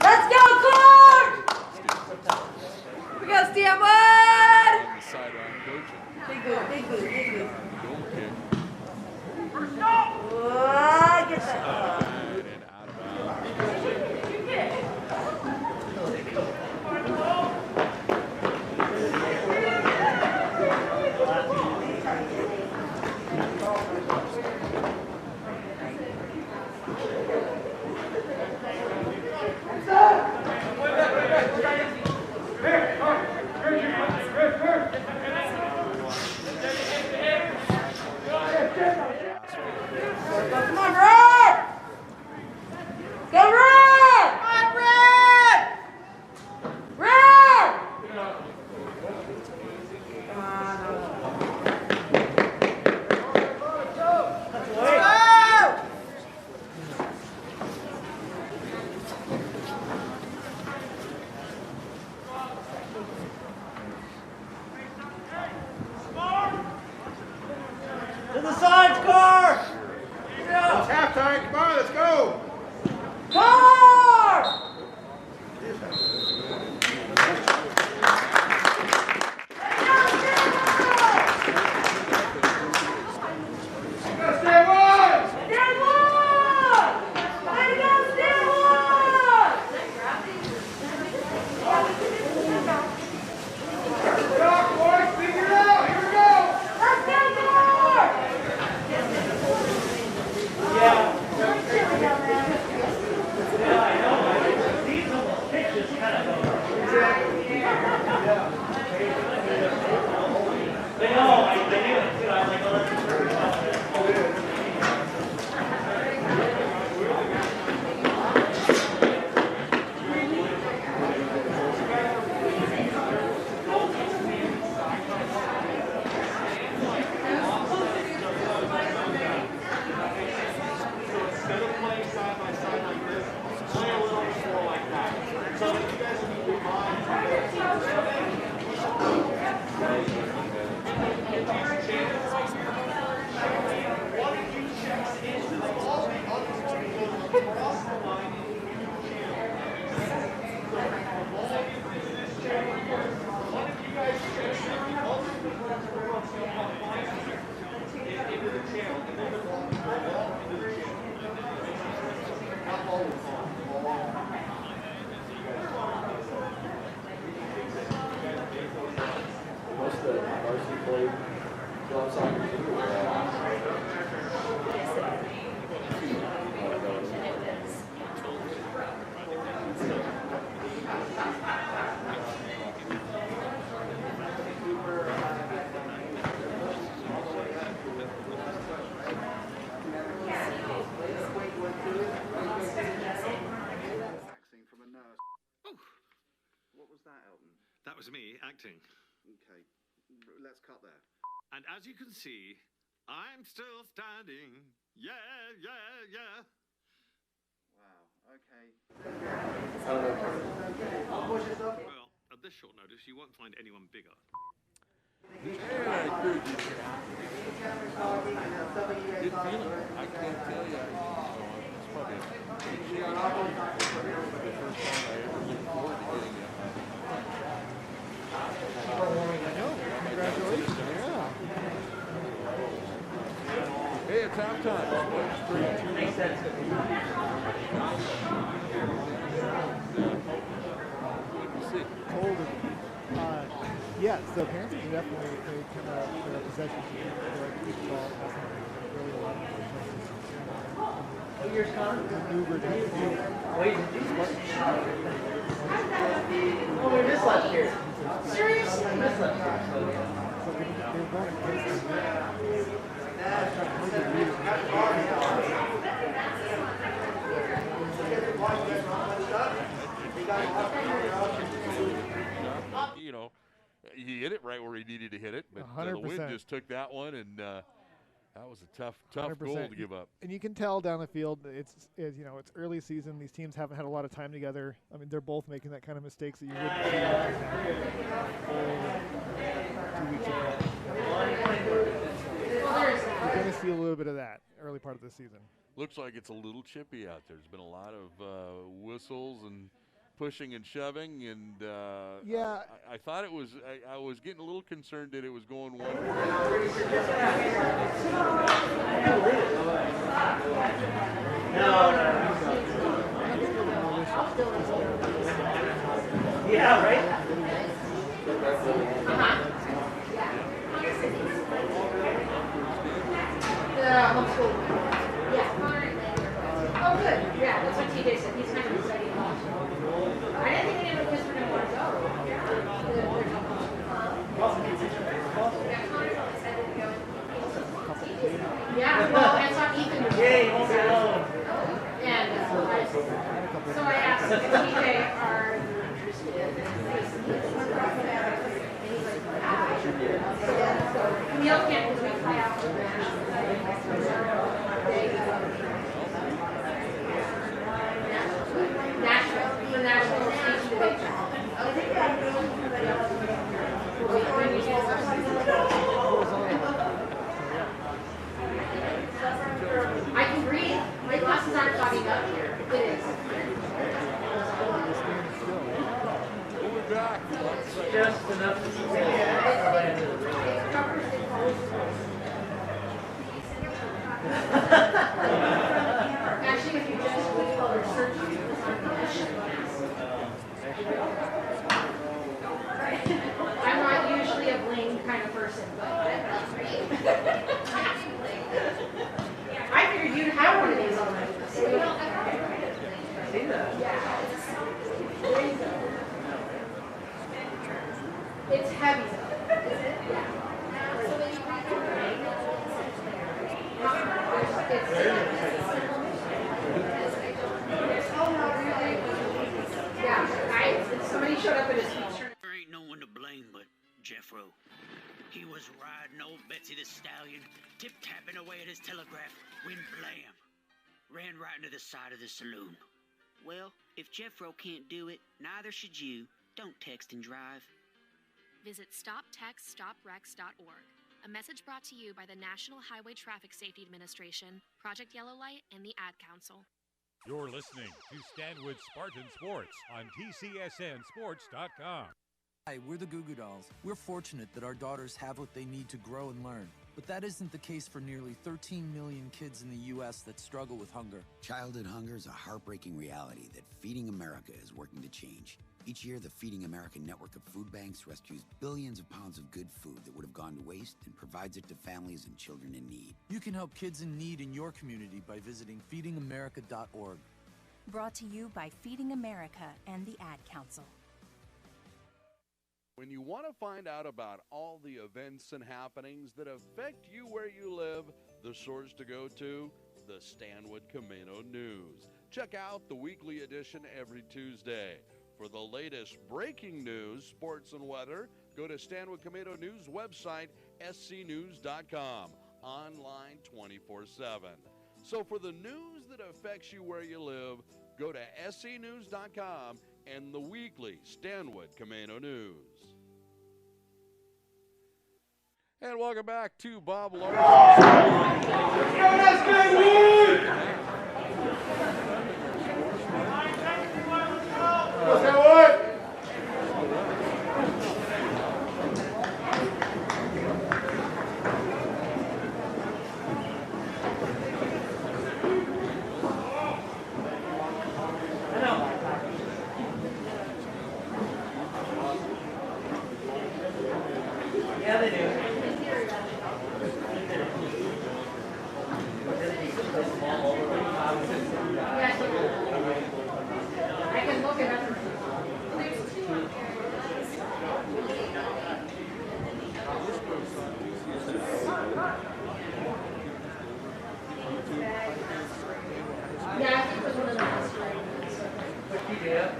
Let's go, Court! We go, Stanwood! On the sideline coaching. Big boot, big boot, big boot. Goal kick. Get that. And out of Come on, Red! Go, Red! Come on, Red! Red! Come on. To the sides, Car! It's halftime. Come on, let's go. Car! Stanwood! Stanwood! Way to go, Stanwood! Doc, boys, figure it out. Here we go. Let's go, Car! Yeah. Yeah, I know. These little pitches kind of go. They know. I knew it too. I was like, oh, let's just hurry up. Most of the varsity played club soccer too. What was that, Elton? That was me acting. Okay, let's cut there. And as you can see, I'm still standing. Yeah, yeah, yeah. Wow, okay. Well, at this short notice, you won't find anyone bigger. Good feeling. I can't tell you. It's probably the first time I ever looked forward to getting it. I know. it's halftime. Makes sense. Colder. Yeah, so parents can definitely they kind of their possession team. They like to keep the ball passing really a lot. What year's Connor? Maneuver down the field. Oh, we missed last year. Seriously? We missed last year. So they were born in Kingston. You know, he hit it right where he needed to hit it, but the 100%. wind just took that one, and that was a tough 100%. goal to give up. And you can tell down the field it's it's early season. These teams haven't had a lot of time together. I mean, they're both making that kind of mistakes that you wouldn't see in 2 weeks ago. You're going to see a little bit of that early part of the season. Looks like it's a little chippy out there. There's been a lot of whistles and pushing and shoving, and yeah, I thought it was. I was getting a little concerned that it was going one way. Yeah, right? Homeschool. Yeah. Oh, good. Yeah, that's what TJ said. He's kind of excited. I didn't think any of the kids were going to want to go. Yeah, well, I saw Ethan. Yay, won't be alone. And so I asked TJ, are you interested? Camille can't because we fly out for the national station debate. I can breathe. My glasses aren't fogging up here. It is. We'll be back. Just enough to see. Actually, if you just click color search, I'm not usually a bling kind of person, but I figured you'd have one of these already. See that? It's heavy though. Is it? Yeah. Somebody showed up at his feature. There ain't no one to blame but Jeffro. He was riding old Betsy the Stallion, tip-tapping away at his telegraph, when blam! Ran right into the side of the saloon. Well, if Jeffro can't do it, neither should you. Don't text and drive. Visit StopTextStopWrecks.org. A message brought to you by the National Highway Traffic Safety Administration, Project Yellow Light, and the Ad Council. You're listening to Stanwood Spartan Sports on TCSNSports.com. Hi, we're the Goo Goo Dolls. We're fortunate that our daughters have what they need to grow and learn. But that isn't the case for nearly 13 million kids in the U.S. that struggle with hunger. Childhood hunger is a heartbreaking reality that Feeding America is working to change. Each year, the Feeding America network of food banks rescues billions of pounds of good food that would have gone to waste and provides it to families and children in need. You can help kids in need in your community by visiting feedingamerica.org. Brought to you by Feeding America and the Ad Council. When you want to find out about all the events and happenings that affect you where you live, the source to go to, the Stanwood Camino News. Check out the weekly edition every Tuesday. For the latest breaking news, sports, and weather, go to Stanwood Camino News website, scnews.com, online 24/7. So for the news that affects you where you live, go to scnews.com and the weekly Stanwood Camino News. And welcome back to Bob Larson. Yeah.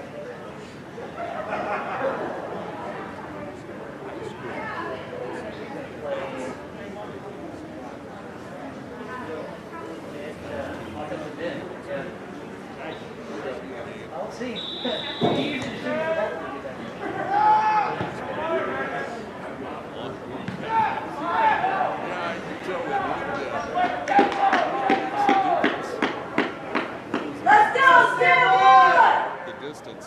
I'll see. Let's go, Stanwood! The distance.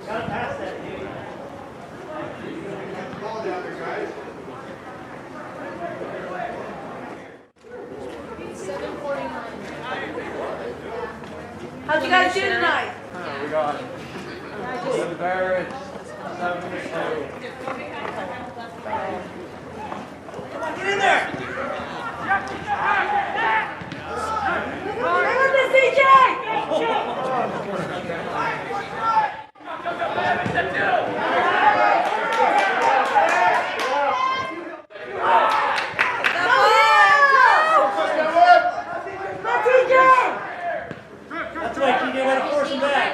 Gotta pass that, dude. Ball down there, guys. 7:49. How'd you guys do tonight? We got embarrassed. 7-2. Come on, get in there! Bring him to CJ! That's right, TJ, gotta force him back.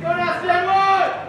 Go now, Stanwood!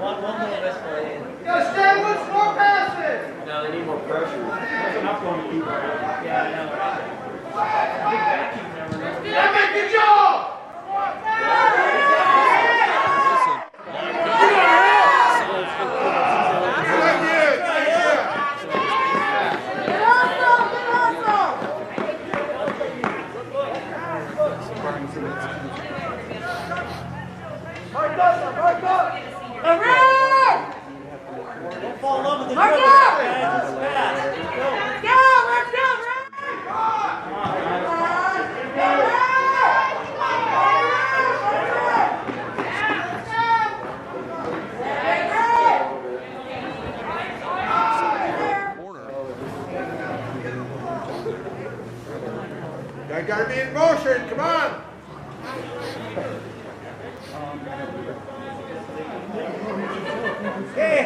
One Go, Stanwood, more passes! No, they need more pressure. That's enough going to keep right. Yeah, I know. Damn it, good job! Fall in love with the drill, guys. It's fast. Let's go, let's go, You gotta be in motion, come on! Okay,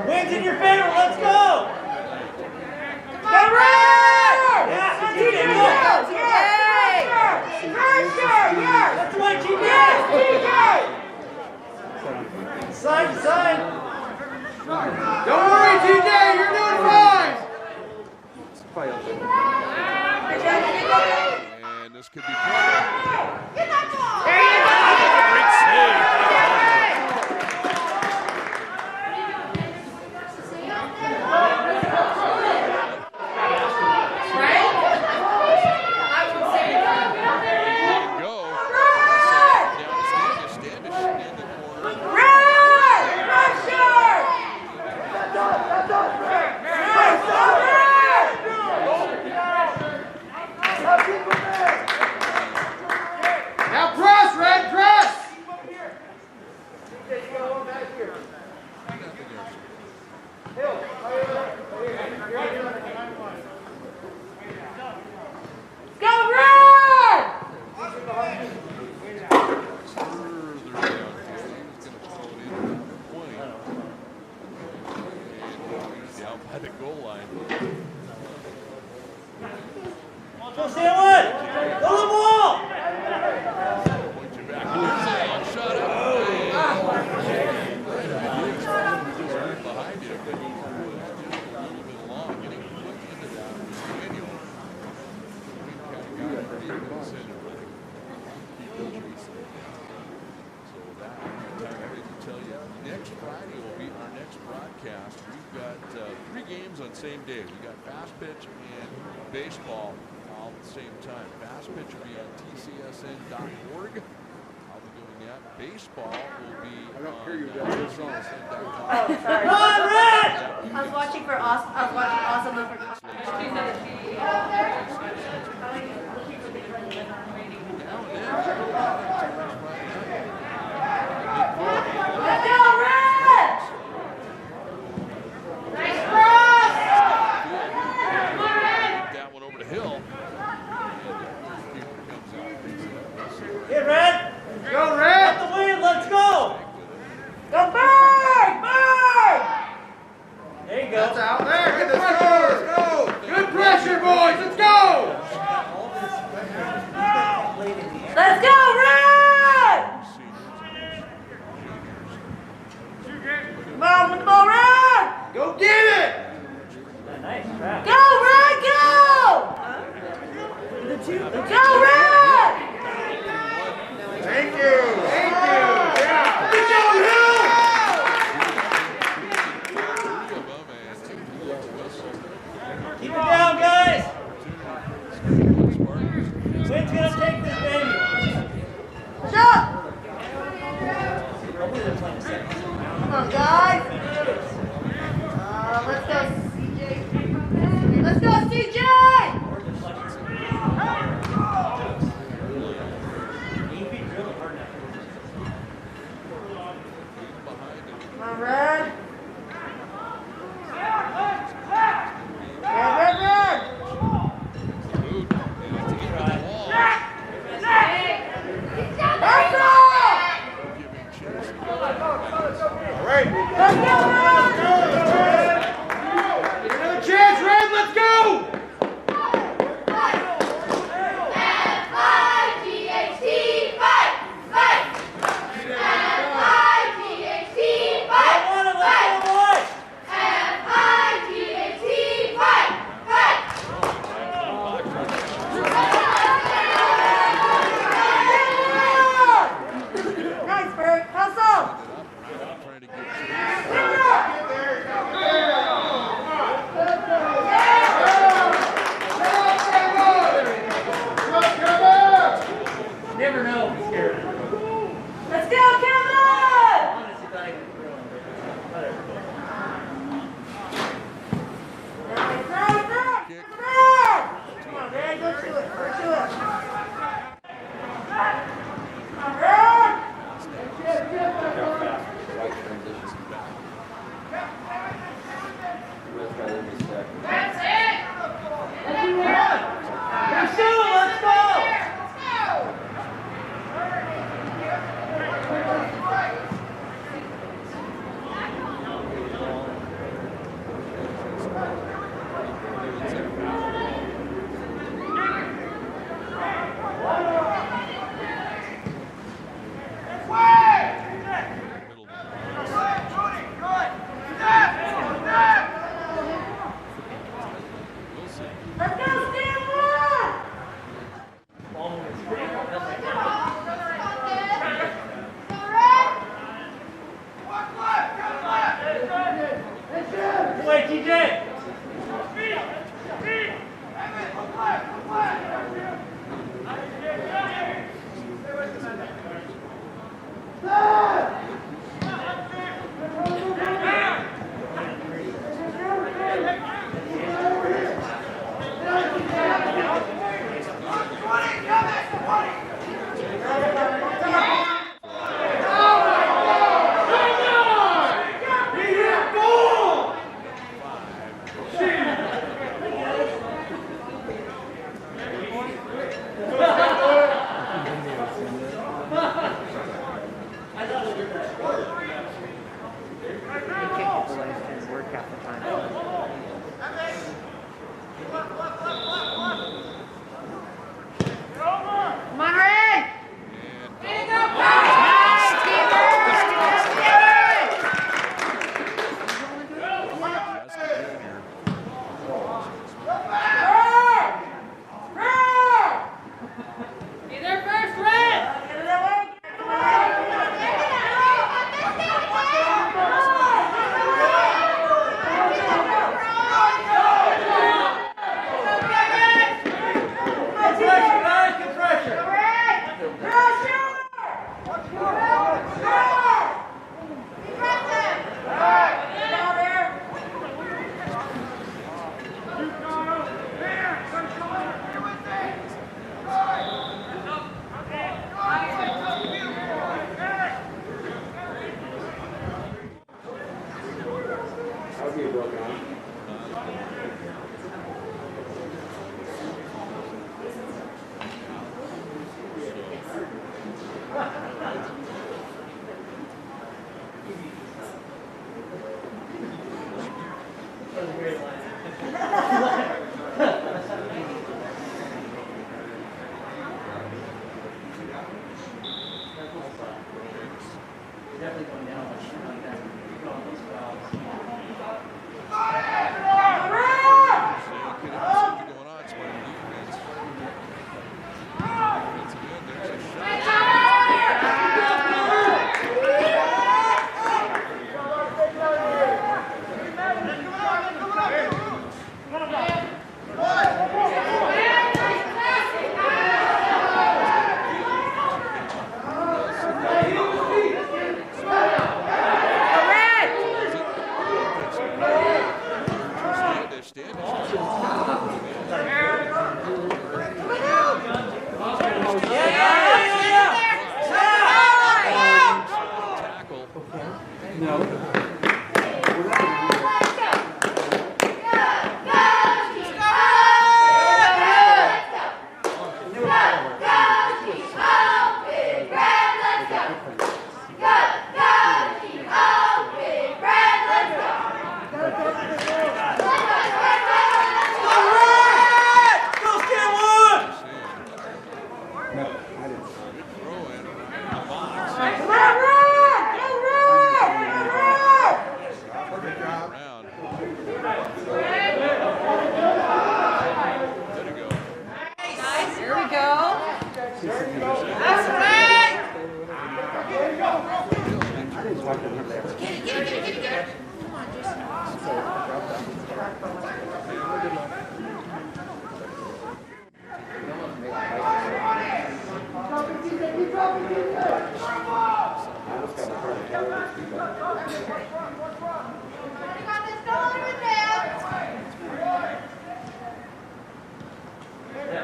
wind's in your favor, let's go! Go Red! Yeah, TJ, go! Pressure, yes! That's the way, TJ! Yes, TJ! Side to side. Don't worry, TJ, you're doing fine! And this could be trouble. Get that ball! There you go! Great save. Now press, Red, press! Go Red! Down by the goal line. Go Stanwood! Go the ball! Point you back. Here's a long shot up. Behind you, but he's just a little bit long, getting put into that manual. We kind of got it pretty good center, but keep chasing. So that I can tell you, next Friday will be our next broadcast. We've got 3 games on the same day. We got fast pitch and baseball all at the same time. Fast pitch will be on tcsn.org. I'll be doing that. Baseball will be on tcsn.com. Oh, sorry. Come on, Red! I was watching for Awesome. I was watching Awesome and for Let's go, Red! Nice cross! That one over to Hill. Hey, Red! Go, Red! Got the win, let's go! Go Bird! Bird! There you go. That's out there, get the pressure, let's go! Good pressure, boys, let's go! Let's go, Red! Come on, with the ball, Red! Go get it! Nice trap. Go, Red, go! Go, Red! Thank you, thank you! Yeah! Good job, Hill! Keep it down, guys! Wind's gonna take this, baby! Shot! Come on, guys! Let's go, CJ! Let's go, CJ! Come on, Red! Red, Red! All right. Let's go, Red! Another chance, Red, let's go! F-I-G-H-T, fight! Fight! F-I-G-H-T, fight!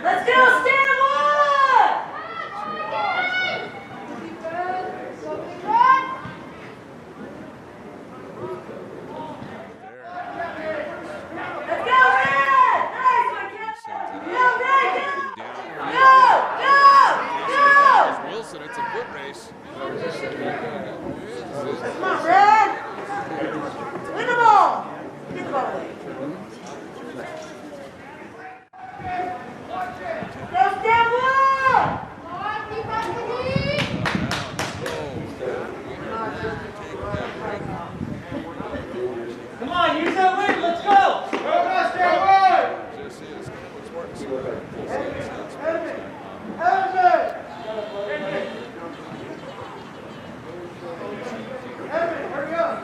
Let's go, Stanwood! Let's go, Red! Nice one, Kevin! Go, Red! Go! Wilson, it's a foot race. Come on, Red! Win the ball! Get the ball away. Go, Stanwood! Come on, use that wing. Let's go. Go, Stanwood! Hurry up!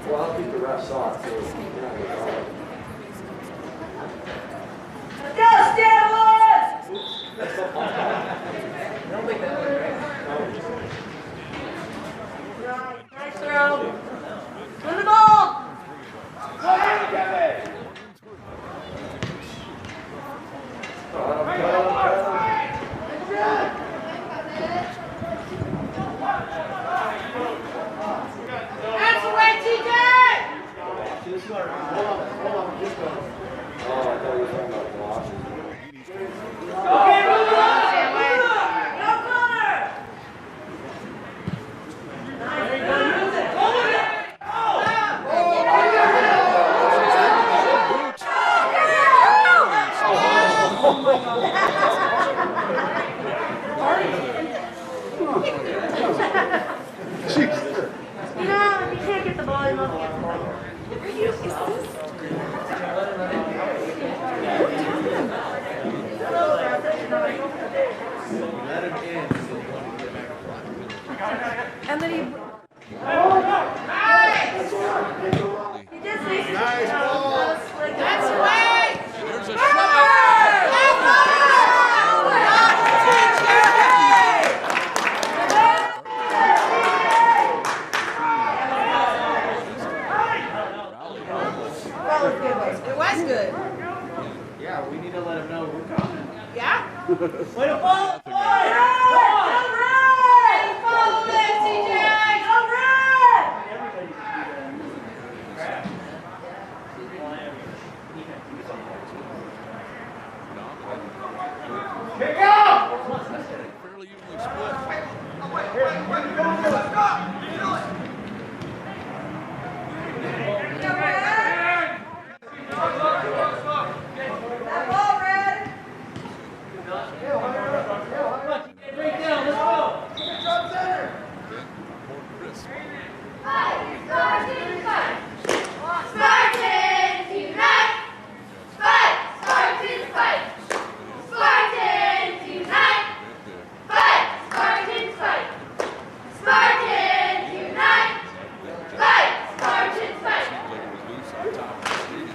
Well, I think the ref saw it, so you're not gonna call it. Go, Stanwood! I don't think that was right. Nice throw. Win the ball! Go ahead, Kevin! That's the way, TJ! Oh, I thought you were talking about blocks. Okay, move on! Go, Connor! No, you can't get the volume up yet. And then he. Nice ball. That's way. There's a shot. It was good. Yeah, we need to let him know we're coming. Yeah? Way to fall! Follow this, TJ! Go red! Kick out! Fairly evenly split. That ball, Red! Break down, let's go! More crisp. Spartans unite! Fight! Spartans fight! Spartans unite! Fight! Spartans fight! Spartans unite! Fight! Spartans fight! Seems like it was loose on top of the stadium.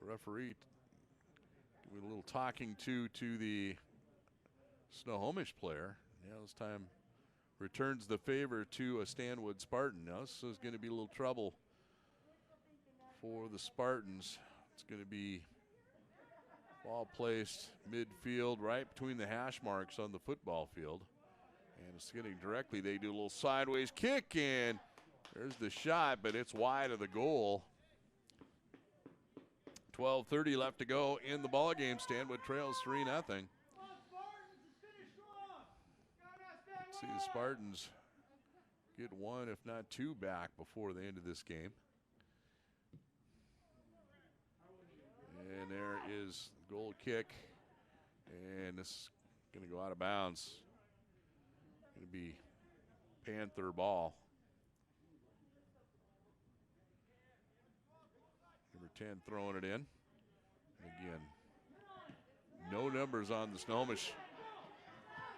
Referee giving a little talking to the Snohomish player. Yeah, this time returns the favor to a Stanwood Spartan. Now this is going to be a little trouble for the Spartans. It's going to be Ball placed midfield right between the hash marks on the football field. And it's getting directly. They do a little sideways kick, and there's the shot, but it's wide of the goal. 12:30 left to go in the ball game. Stanwood trails 3-0. See the Spartans get one, if not two, back before the end of this game. And there is the goal kick, and this is going to go out of bounds. Going to be Panther ball. Number 10 throwing it in. Again, no numbers on the Snohomish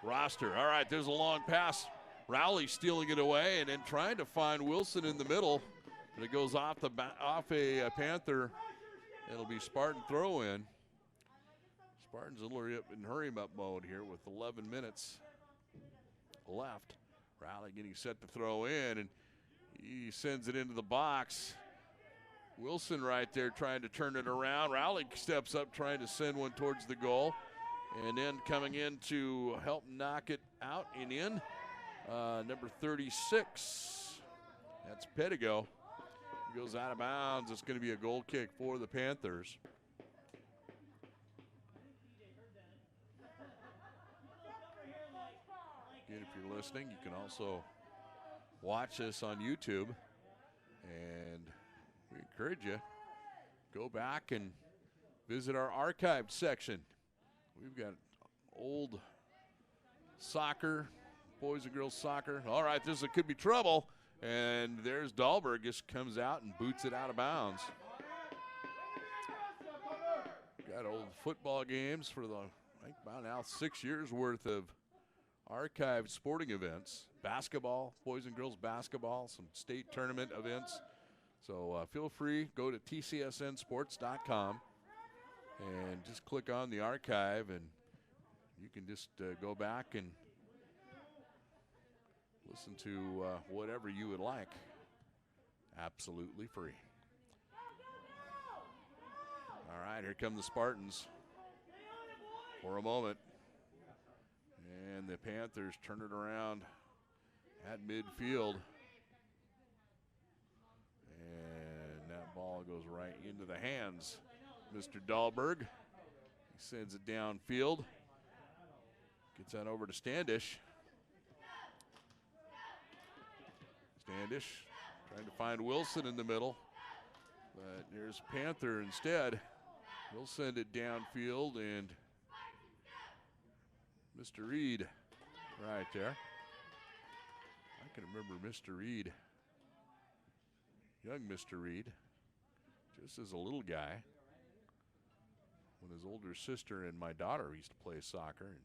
roster. All right, there's a long pass. Rowley stealing it away and then trying to find Wilson in the middle. And it goes off a Panther. It'll be Spartan throw in. Spartans a little in hurry-up mode here with 11 minutes left. Rowley getting set to throw in, and he sends it into the box. Wilson right there trying to turn it around. Rowley steps up trying to send one towards the goal. And then coming in to help knock it out and in, number 36. That's Pedigo. He goes out of bounds. It's going to be a goal kick for the Panthers. Again, if you're listening, you can also watch this on YouTube. And we encourage you, go back and visit our archived section. We've got old soccer, boys and girls soccer. All right, this could be trouble. And there's Dahlberg, just comes out and boots it out of bounds. Got old football games for the, I think about now 6 years worth of archived sporting events. Basketball, boys and girls basketball, some state tournament events. So feel free, go to tcsnsports.com and just click on the archive, and you can just go back and listen to whatever you would like. Absolutely free. All right, here come the Spartans for a moment. And the Panthers turn it around at midfield. And that ball goes right into the hands of Mr. Dahlberg. He sends it downfield. Gets that over to Standish. Standish trying to find Wilson in the middle. But there's Panther instead. He'll send it downfield, and Mr. Reed right there. I can remember Mr. Reed, young Mr. Reed, just as a little guy, when his older sister and my daughter used to play soccer. And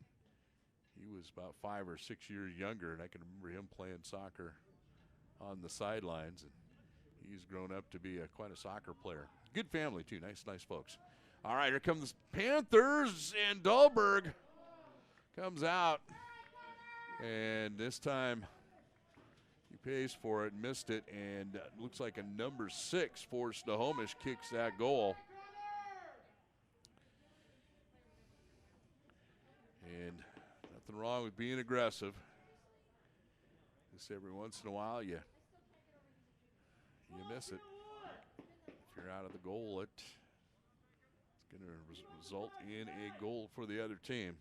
he was about 5 or 6 years younger, and I can remember him playing soccer on the sidelines. And he's grown up to be quite a soccer player. Good family, too. Nice folks. All right, here comes the Panthers, and Dahlberg comes out. And this time he pays for it, missed it, and looks like a number 6 for Snohomish kicks that goal. And nothing wrong with being aggressive. Just every once in a while you miss it. If you're out of the goal, it's going to result in a goal for the other team.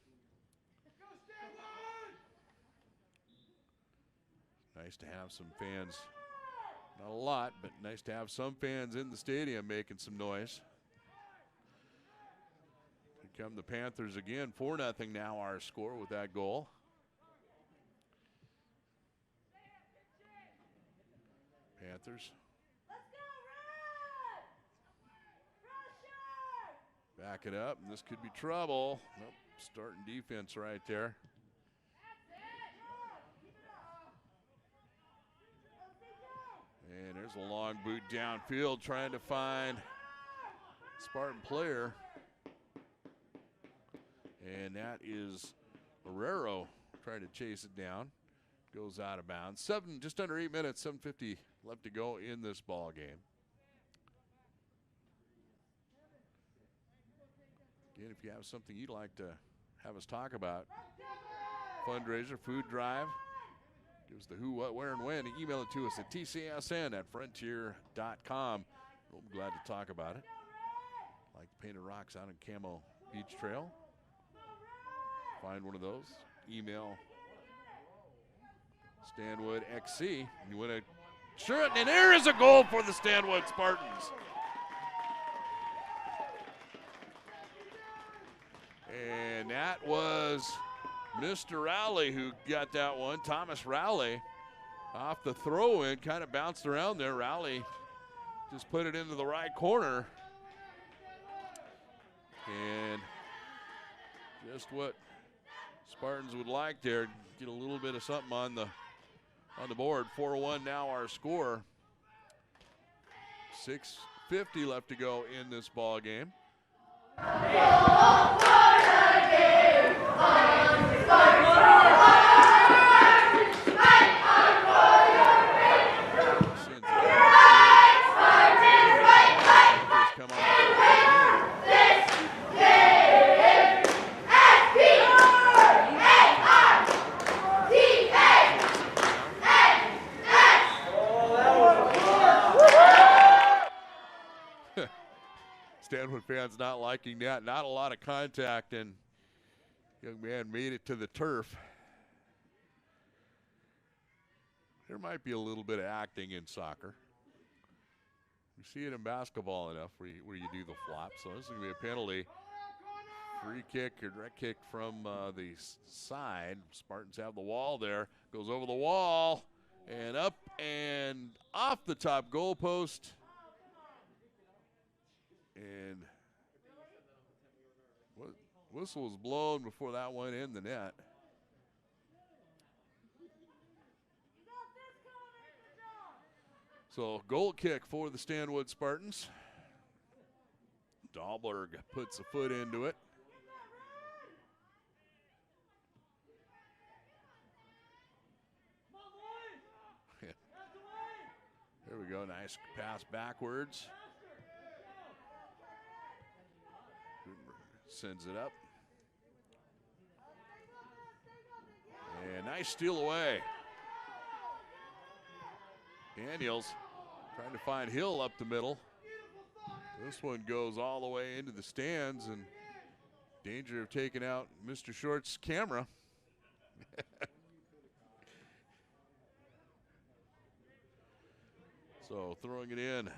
Nice to have some fans. Not a lot, but nice to have some fans in the stadium making some noise. Here come the Panthers again. 4-0 now our score with that goal. Panthers. Back it up, and this could be trouble. Nope, starting defense right there. And there's a long boot downfield trying to find Spartan player. And that is Marrero trying to chase it down. Goes out of bounds. Just under 8 minutes, 7:50 left to go in this ball game. Again, if you have something you'd like to have us talk about, fundraiser, food drive, give us the who, what, where, and when. Email it to us at tcsn@frontier.com. We'll be glad to talk about it. Like the Painted Rocks out in Camo Beach Trail. Find one of those. Email Stanwood XC. You win a shirt, and there is a goal for the Stanwood Spartans. And that was Mr. Rowley who got that one. Thomas Rowley off the throw-in, kind of bounced around there. Rowley just put it into the right corner. And just what Spartans would like there, get a little bit of something on the board. 4-1 now our score. 6:50 left to go in this ball game. Stanwood fans not liking that. Not a lot of contact, and young man made it to the turf. There might be a little bit of acting in soccer. You see it in basketball enough where you do the flop. So this is going to be a penalty. Free kick or direct kick from the side. Spartans have the wall there. Goes over the wall and up and off the top goalpost. And whistle was blown before that went in the net. So goal kick for the Stanwood Spartans. Dahlberg puts a foot into it. There we go, nice pass backwards. Sends it up. And nice steal away. Daniels trying to find Hill up the middle. This one goes all the way into the stands and danger of taking out Mr. Short's camera. So throwing it in,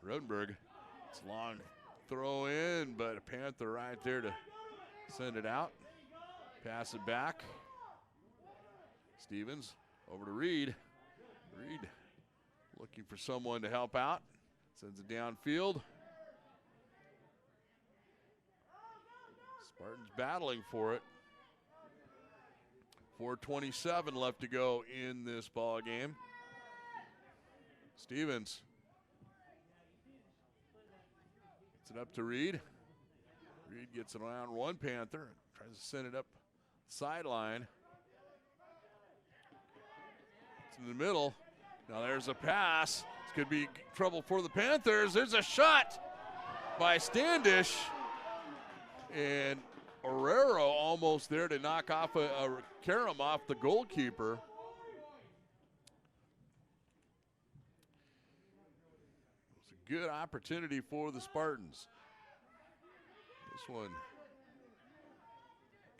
Rodenberg. It's long throw in, but a Panther right there to send it out. Pass it back. Stevens over to Reed. Reed looking for someone to help out. Sends it downfield. Spartans battling for it. 4:27 left to go in this ball game. Stevens gets it up to Reed. Reed gets it around one Panther. Tries to send it up sideline. It's in the middle. Now there's a pass. This could be trouble for the Panthers. There's a shot by Standish. And Herrero almost there to knock off a Karam off the goalkeeper. It's a good opportunity for the Spartans. This one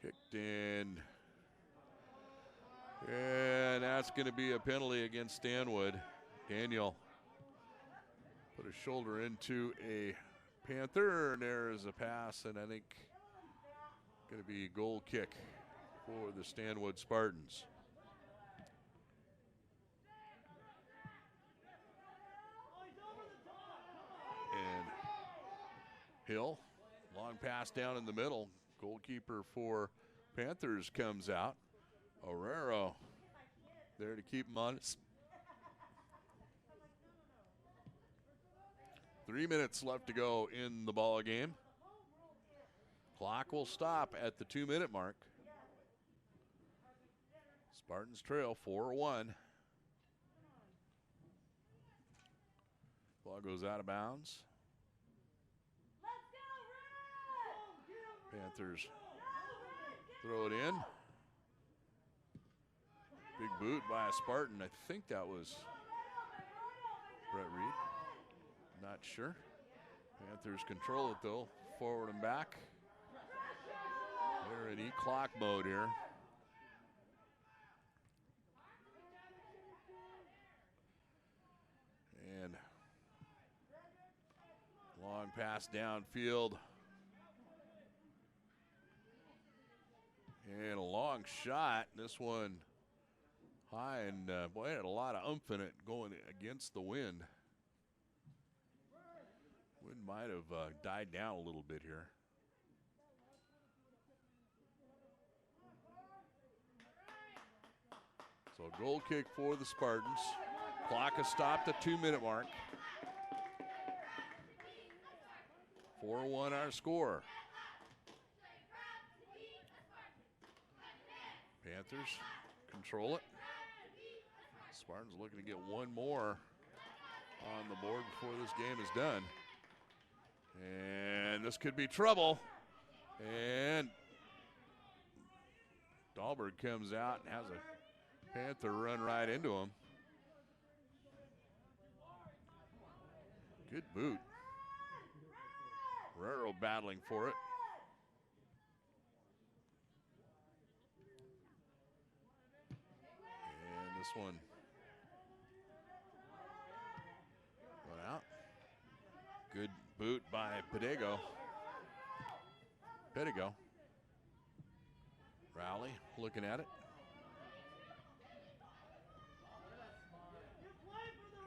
kicked in. And that's going to be a penalty against Stanwood. Daniel put his shoulder into a Panther, and there is a pass, and I think going to be a goal kick for the Stanwood Spartans. And Hill, long pass down in the middle. Goalkeeper for Panthers comes out. Herrero there to keep him honest. 3 minutes left to go in the ball game. Clock will stop at the 2-minute mark. Spartans trail 4-1. Ball goes out of bounds. Panthers throw it in. Big boot by a Spartan. I think that was Brett Reed. Not sure. Panthers control it though. Forward and back. They're in E-clock mode here. And long pass downfield. And a long shot. This one high, and boy, it had a lot of oomph in it going against the wind. Wind might have died down a little bit here. So a goal kick for the Spartans. Clock has stopped at 2-minute mark. 4-1 our score. Panthers control it. Spartans looking to get one more on the board before this game is done. And this could be trouble. And Dahlberg comes out and has a Panther run right into him. Good boot. Guerrero battling for it. And this one went out. Good boot by Pedigo. Rowley looking at it.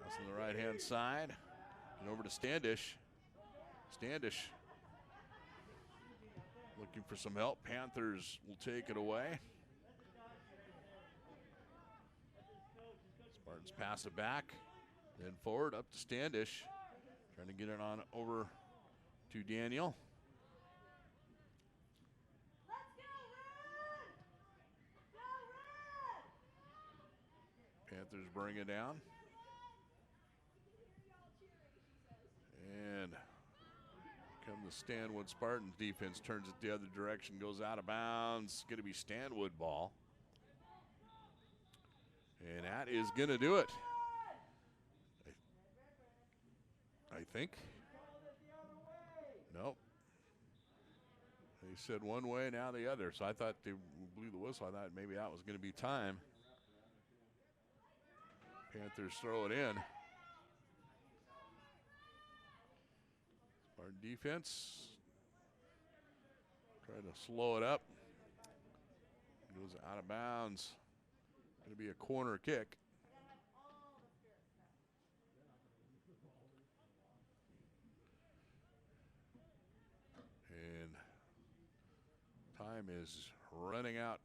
That's on the right-hand side. And over to Standish. Standish looking for some help. Panthers will take it away. Spartans pass it back. Then forward up to Standish. Trying to get it on over to Daniel. Panthers bring it down. And come the Stanwood Spartans defense, turns it the other direction, goes out of bounds. Going to be Stanwood ball. And that is going to do it. I think. Nope. They said one way, now the other. So I thought they blew the whistle. I thought maybe that was going to be time. Panthers throw it in. Our defense trying to slow it up. Goes out of bounds. Going to be a corner kick. And time is running out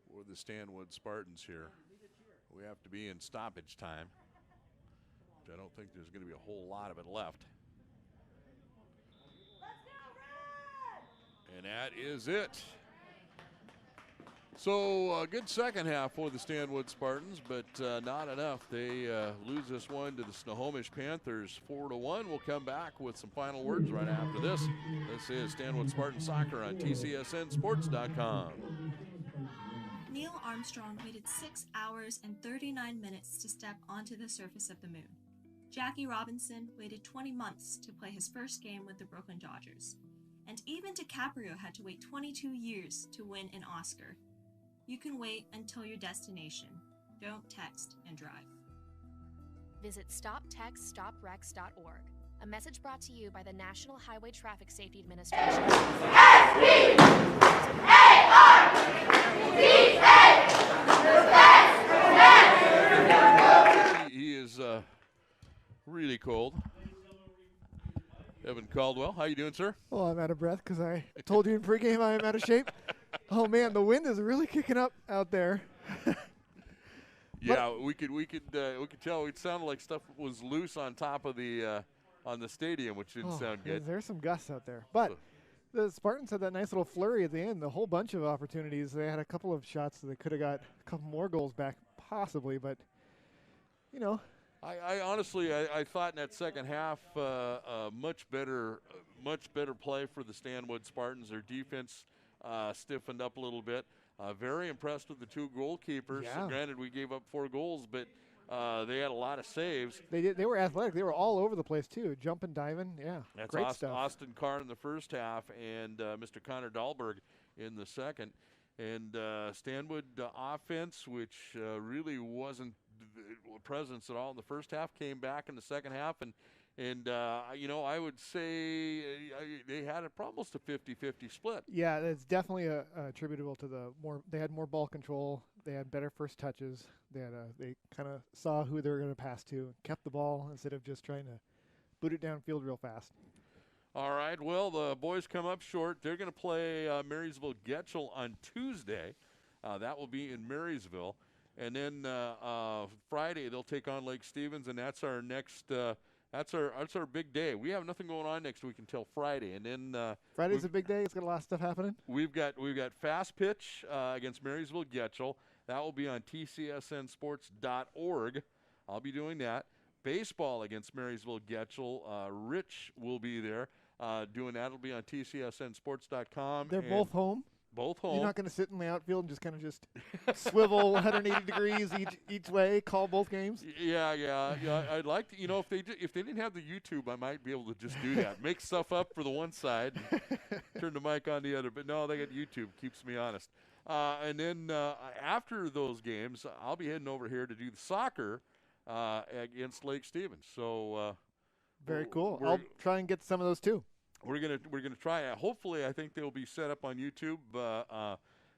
for the Stanwood Spartans here. We have to be in stoppage time, which I don't think there's going to be a whole lot of it left. And that is it. So a good second half for the Stanwood Spartans, but not enough. They lose this one to the Snohomish Panthers 4-1. We'll come back with some final words right after this. This is Stanwood Spartan Soccer on TCSNsports.com. Neil Armstrong waited 6 hours and 39 minutes to step onto the surface of the moon. Jackie Robinson waited 20 months to play his first game with the Brooklyn Dodgers. And even DiCaprio had to wait 22 years to win an Oscar. You can wait until your destination. Don't text and drive. Visit stoptextsstopwrecks.org. A message brought to you by the National Highway Traffic Safety Administration. He is really cold. Evan Caldwell, how you doing, sir? Well, I'm out of breath because I told you in pregame I am out of shape. Oh man, the wind is really kicking up out there. Yeah, we could tell. It sounded like stuff was loose on top of the on the stadium, which didn't sound good. There's some gusts out there, but the Spartans had that nice little flurry at the end. A whole bunch of opportunities. They had a couple of shots that they could have got a couple more goals back, possibly, but you know. I honestly, I thought in that second half, much better play for the Stanwood Spartans. Their defense stiffened up a little bit. Very impressed with the two goalkeepers. Yeah. Granted, we gave up 4 goals, but they had a lot of saves. They were athletic. They were all over the place too, jumping, diving. Yeah, That's great stuff. Austin Carr in the first half and Mr. Connor Dahlberg in the second. And Stanwood offense, which really wasn't a presence at all in the first half, came back in the second half. And I would say they had almost a 50-50 split. Yeah, it's definitely attributable to they had more ball control. They had better first touches. They kind of saw who they were going to pass to, kept the ball instead of just trying to boot it downfield real fast. All right, well, the boys come up short. They're going to play Marysville Getchell on Tuesday. That will be in Marysville. And then Friday they'll take on Lake Stevens, and that's our next that's our big day. We have nothing going on next week until Friday, and then Friday's a big day. It's got a lot of stuff happening. We've got fast pitch against Marysville Getchell. That will be on tcsnsports.org. I'll be doing that. Baseball against Marysville Getchell. Rich will be there doing that. It'll be on tcsnsports.com. They're both home. Both home. You're not going to sit in the outfield and just kind of swivel 180 degrees each way, call both games? Yeah. I'd like to, if they didn't have the YouTube, I might be able to just do that. Make stuff up for the one side, and turn the mic on the other. But no, they got YouTube. Keeps me honest. And then after those games, I'll be heading over here to do the soccer against Lake Stevens. So very cool. I'll try and get some of those too. We're gonna try it. Hopefully, I think they'll be set up on YouTube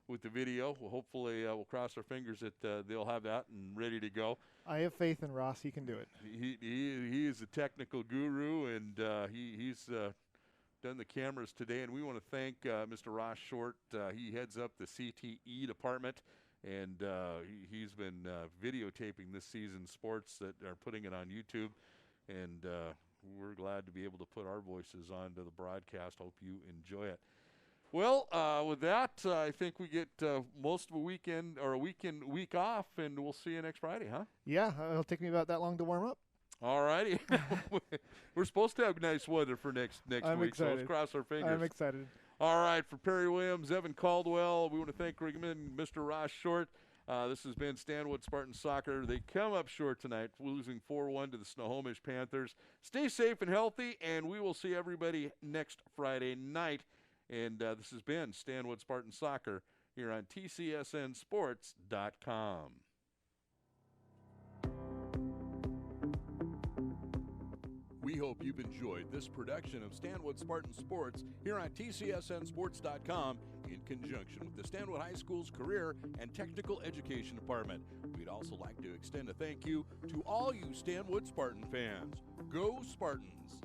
with the video. Hopefully, we'll cross our fingers that they'll have that and ready to go. I have faith in Ross. He can do it. He is a technical guru, and he's done the cameras today. And we want to thank Mr. Ross Short. He heads up the CTE department, and he's been videotaping this season's sports that are putting it on YouTube, and we're glad to be able to put our voices onto the broadcast. Hope you enjoy it. Well, with that, I think we get most of a weekend or a week off, and we'll see you next Friday, huh? Yeah, it'll take me about that long to warm up. All righty. We're supposed to have nice weather for next week, excited. So let's cross our fingers. I'm excited. All right, for Perry Williams, Evan Caldwell, we want to thank Mr. Ross Short. This has been Stanwood Spartan Soccer. They come up short tonight, losing 4-1 to the Snohomish Panthers. Stay safe and healthy, and we will see everybody next Friday night. And this has been Stanwood Spartan Soccer here on tcsnsports.com. We hope you've enjoyed this production of Stanwood Spartan Sports here on tcsnsports.com in conjunction with the Stanwood High School's Career and Technical Education Department. We'd also like to extend a thank you to all you Stanwood Spartan fans. Go Spartans!